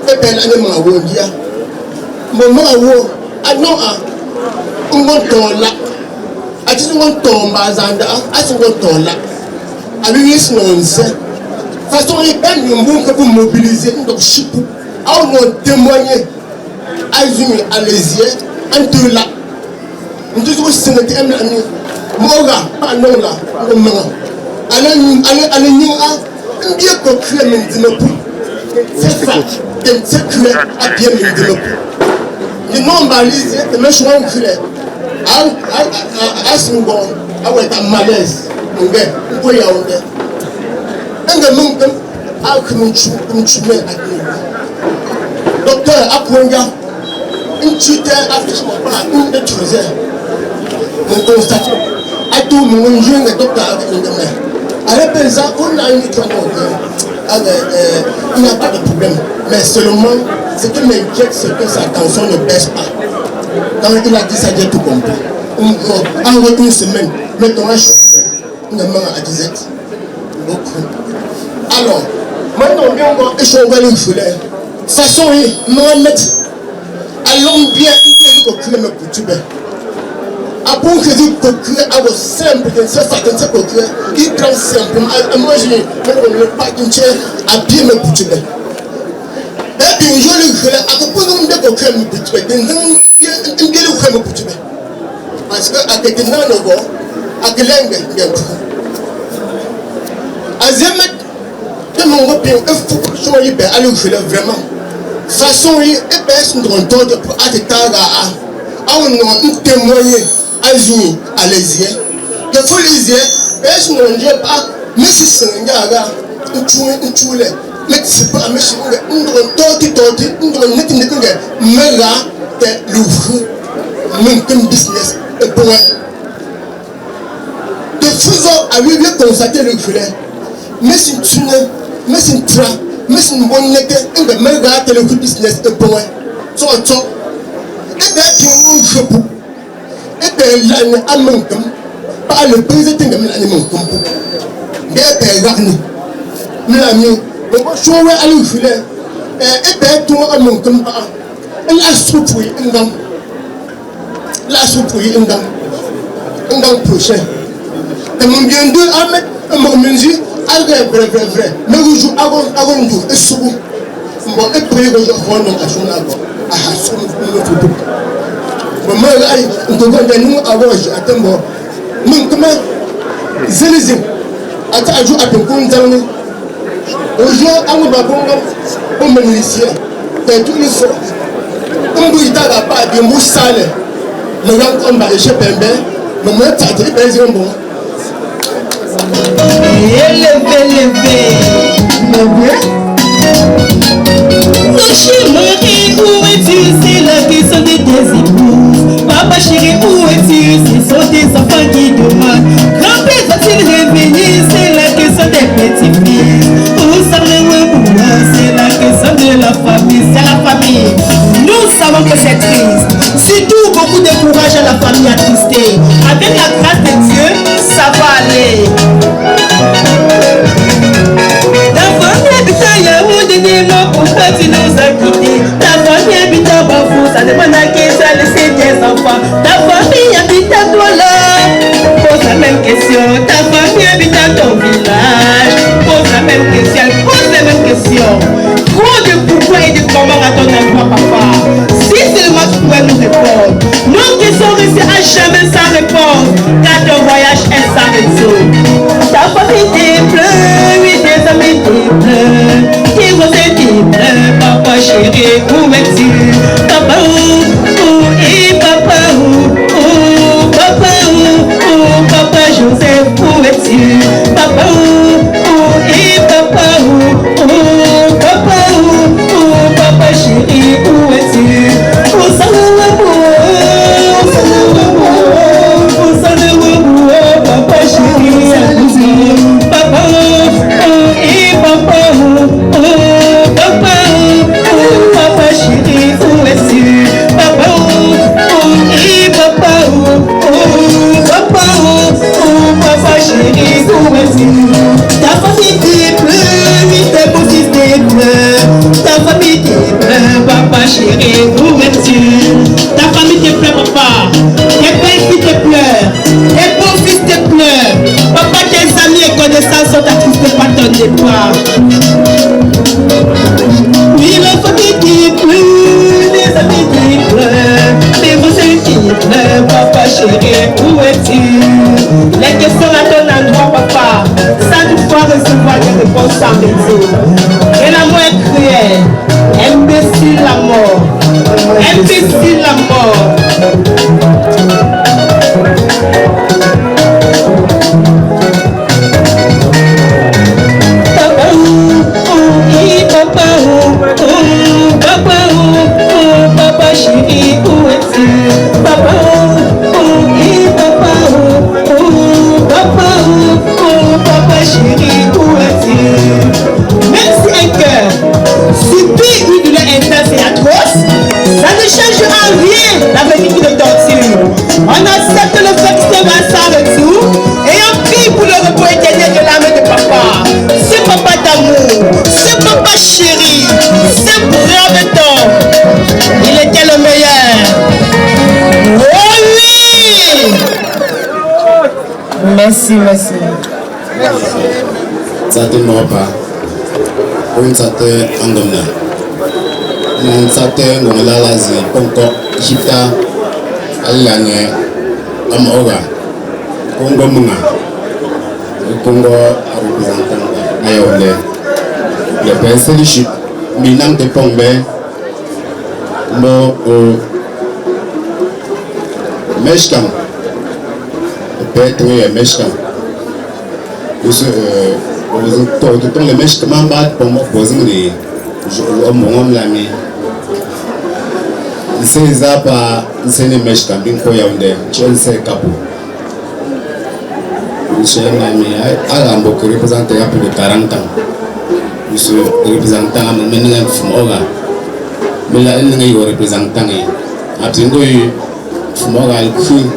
et ben l'année ma wondia mon mawo ano a ngontola ati ngontomba zanda ati ngontola abi yisnonse façon yi ben yumbu que pour mobiliser donc chipu a on témoigner azumi alésier entre là on dit que c'est notre ami moga anola ngomanga ale nyinga ndiye ko kre min dinopu c'est ça c'est kre a bien min dinopu ni non balise te me chouan kre asungo aweta malaise nge ko ya onde nga mungam akumunchu kumchume akini docteur akwonga inchite afishmo pa inde tuze mon constate à tout le monde jeune docteur à la on a une il n'y a pas de problème mais seulement ce qui m'inquiète c'est que sa tension ne baisse pas quand il a dit ça j'ai tout compris en une semaine maintenant on a à 17 alors maintenant bien on va échanger le filet façon Mohamed allons bien il faut que me coutume après que je procure à vos simples de ce fait que procure il prend simplement moi je ne pas une chair à bien me coutume et puis je le fais à que pour nous de procure me coutume une gueule ou me coutume parce que à que dans le go à que l'angle bien à zemet de mon repère il faut que je sois à le faire vraiment façon il est best nous rentons de pour attendre à on témoigner azumi alésier le folésier est non je pas mais si c'est ngaga ntule mais c'est pas mais c'est toti net mega te l'ouvre mon business et pour de faisant à lui bien constater le filet mais si tu ne mais c'est tra mais c'est une bonne nette et mega te le business et pour soit et bien on fait et bien l'année à mon camp, par le président de l'année mon camp. Mais Ragni, l'année, le choix à l'oufilet, et bien tout à mon camp, la soupe, une dame. La soupe, une dame. Un dame prochain. Et mon bien deux à mettre mon musique, à vrai. Mais vous jouez avant nous, et souvent. Bon, et puis je vais prendre la chose là-bas. Ah, c'est une photo. Bon, moi, là, on te voit nous avoir, attends, bon. Mais comment, Zélizé, attends, je vais appeler comme ça. Aujourd'hui, on va prendre comme ministère. C'est tout le soir. Comme vous, il t'a pas de mousse sale. Le grand homme va échapper un bain. Mais moi, ça a été bien bon. Élevé. Mais oui. Oh chérie, où es-tu? C'est la question de tes épouses. Papa chérie, où es-tu? Ce sont tes enfants qui demandent. Grand-père va-t-il revenir? C'est la question des petits-fils. Où sont les webouas? C'est la question de la famille. C'est la famille. Nous savons que c'est triste. Surtout beaucoup de courage à la famille attristée. Avec la grâce de Dieu, ça va aller. Ta famille habite à Yaoundé, dis-moi pourquoi tu nous as quittés. Ta famille habite à Bafou, ça demande à qui ça laissé tes enfants. Ta famille habite à Douala, pose la même question. Ta famille habite à ton village, pose la même question, pose la même question. Trop de pourquoi et de comment à ton endroit, papa. Si seulement tu pouvais nous répondre. Nos questions restées à jamais sans réponse, car ton voyage est sans retour. Ta famille te pleure, oui, tes amis te pleurent. Tes voisins te pleurent, papa chéri, où es-tu? Papa et papa papa Joseph, où es-tu? Papa et papa papa chéri, où es-tu? Papa chéri, papa et papa chéri, où es-tu? Papa et papa chéri, où es-tu? Ta famille te pleure, oui, tes beaux-fils te pleurent. Ta famille te pleure, papa chéri, où es-tu? Ta famille te pleure, papa. Tes belles-filles te pleurent. Tes beaux-fils te pleurent. Papa, tes amis et connaissances sont attristés par ton départ. Oui, la famille te pleure, les amis te pleurent, les voisins te pleurent, papa chéri, où es-tu? Les questions à ton endroit, papa, ça nous fera recevoir des réponses sans retour. Et l'amour est cruel, imbécile la mort, imbécile la mort. Papa chéri, où es-tu? Papa chéri, où es-tu? Même si un cœur subit une douleur intense et atroce, ça ne changera rien la vérité de torture. On accepte le fait que c'est va sans retour et on prie pour le repos éternel de l'âme de papa. Ce papa d'amour, ce papa chéri, ce brave temps, il était le meilleur. Oh oui! Merci. Sate mopa, un sate angomna, un sate ngomla lazi, ponko jita, alane, amoga, kongo munga, kongo représentant ayole, le prince du chip, minang de pombe, mo meshkam, le père meshkam. Tout le mèche comment battre pour moi poser mon homme l'ami. C'est ça pas c'est les mèches quand bien quoi yaoundé tu sais capot. Monsieur l'ami à l'ambo qui représente il y a plus de 40 ans. Monsieur représentant à mon meneur fumoga. Mais là il n'y a représentant après il fumoga il crie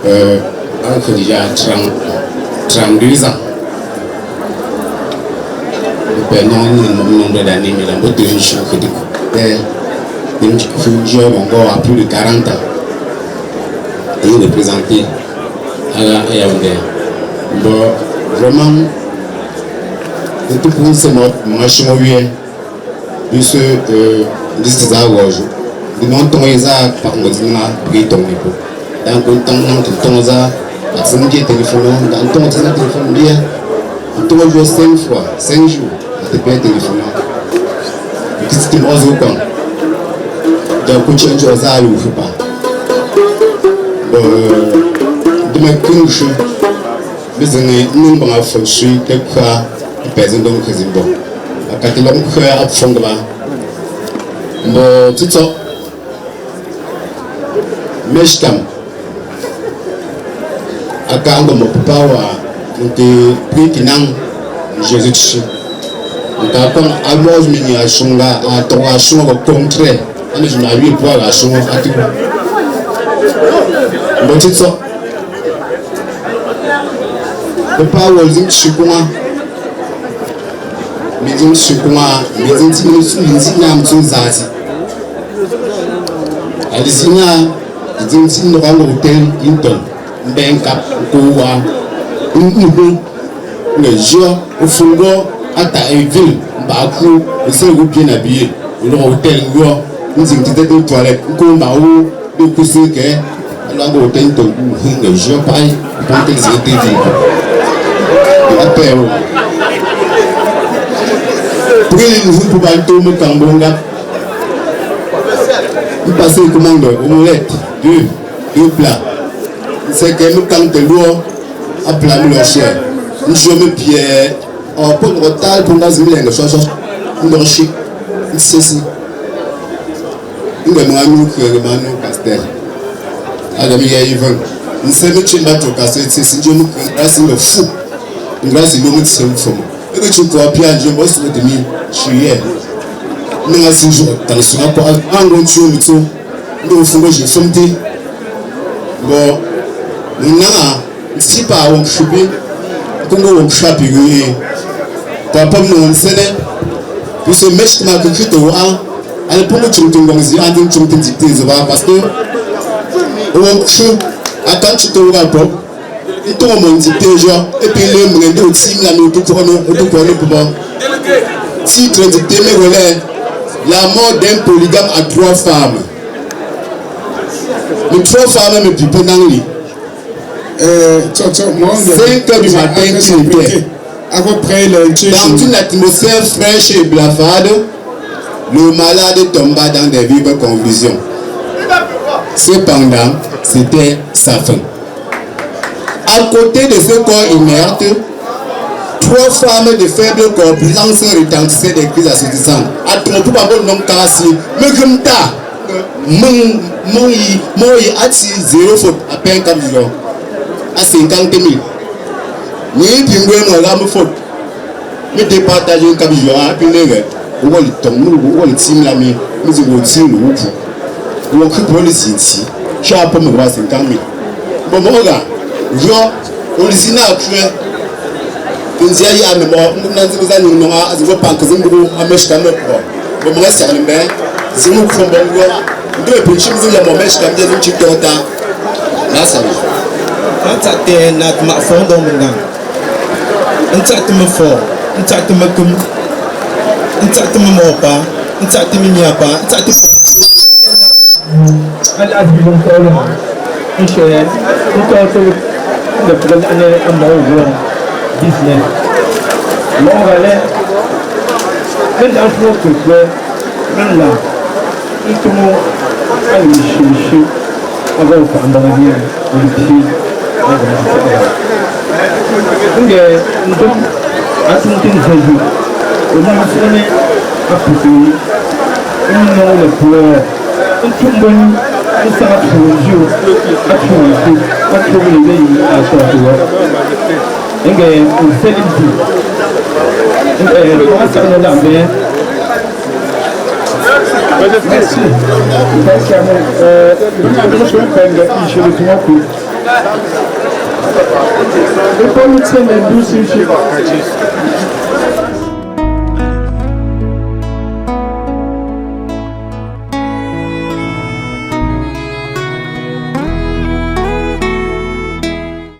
que déjà 32 ans. Le nombre d'années, mais la mode de l'émission que encore à plus de 40 ans. Et représenté à la Yaoundé. Bon, vraiment, tout pour nous, c'est notre machin puisque this hours nous montons les arts par nos briton dans le temps la famille téléphone dans ton téléphone bien tout le jour 5 fois 5 jours tu peux téléphone qu'est-ce que tu oses quoi donc tu changes aux arts ou pas de me coucher mais nous on a fait suite quelque personne donc c'est bon quand tu l'as fait à fond de là bon tout ça mais je t'aime à quand mon papa wa donc puis qui n'en Jésus donc quand à moi je m'y a chunga à ton à chunga au contraire on je m'ai vu pour la chunga à tout bon tout ça papa wa zin chukuma mais chukuma mais zin nam tu zati alisina zin no hotel Hinton Benka Kowa le jour au fourgon à ta ville Bakou le seul bien habillé le hôtel nous étions dans toilette comme Baou de pousser que alors au hôtel le jour pareil quand ils étaient la paix pour nous pour bateau me Kambonga nous passer commande omelette deux plats c'est que nous quand tu dois à plat leur chair je me pierre en pour le retard pour nous amener les choses nous chic ceci nous demandons que le manu castel à la meilleure even nous sommes chez bateau castel c'est si je nous grâce le fou grâce le monde c'est fou et que tu crois bien je bosse le demi je suis hier nous a si jour dans le soir pour un grand show nous faut que je fonte bon maintenant si pas on chubé comme on chape papa nous enseigne que ce mec m'a écrit au a elle pour nous tu me dis à dire tu me dis parce que on chou attends tu te rappelles et tout le monde dit déjà et puis le monde aussi la nous tout pour si tu dis la mort d'un polygame à 3 femmes les 3 femmes me pipent dans le lit 5 heures du matin dans une atmosphère fraîche et blafarde, le malade tomba dans des vives convulsions. Cependant, c'était sa fin. À côté de ce corps inerte, 3 femmes de faible corpulence retentissaient des cris assourdissantes. À ton coup, non cassé, mais comme ta, mon ati 0 faute à peine 4 jours. À 50 000. Ni pingouin ou la faute. Mais départager un cabillon à pinner. Ou le tombe, ou le team l'ami, nous avons tiré le groupe. Ou on crée pour les Cinti. Je n'ai pas me voir 50 000. Bon, mon gars, genre, on les signe à créer. On dit à y a mémoire, nous n'avons pas que nous avons un mèche comme le pro. Bon, moi, c'est un maire, c'est nous qui sommes bons. Nous devons pencher, nous avons un mèche comme des outils de temps. Là, ça va. Quand tu as notre ma fond dans mon gang, on t'a te me fort, on t'a te me comme, on t'a te me mort pas, on t'a te me nia pas, on t'a te. Allez, à du bon temps, on cherche, on t'a fait le premier année à mon 19. Là, on va aller, même dans le truc, même là, il commence à lui chercher, à voir au Cambodgien, au Chili. Nge ndom asuntin feju ona masene aputi ino le poe ntumboni nsa tuju atu le yi asotwa nge useliti nge masana lambe merci parce que nous sommes quand même ici le tout Il faut nous traîner douce, je sais pas.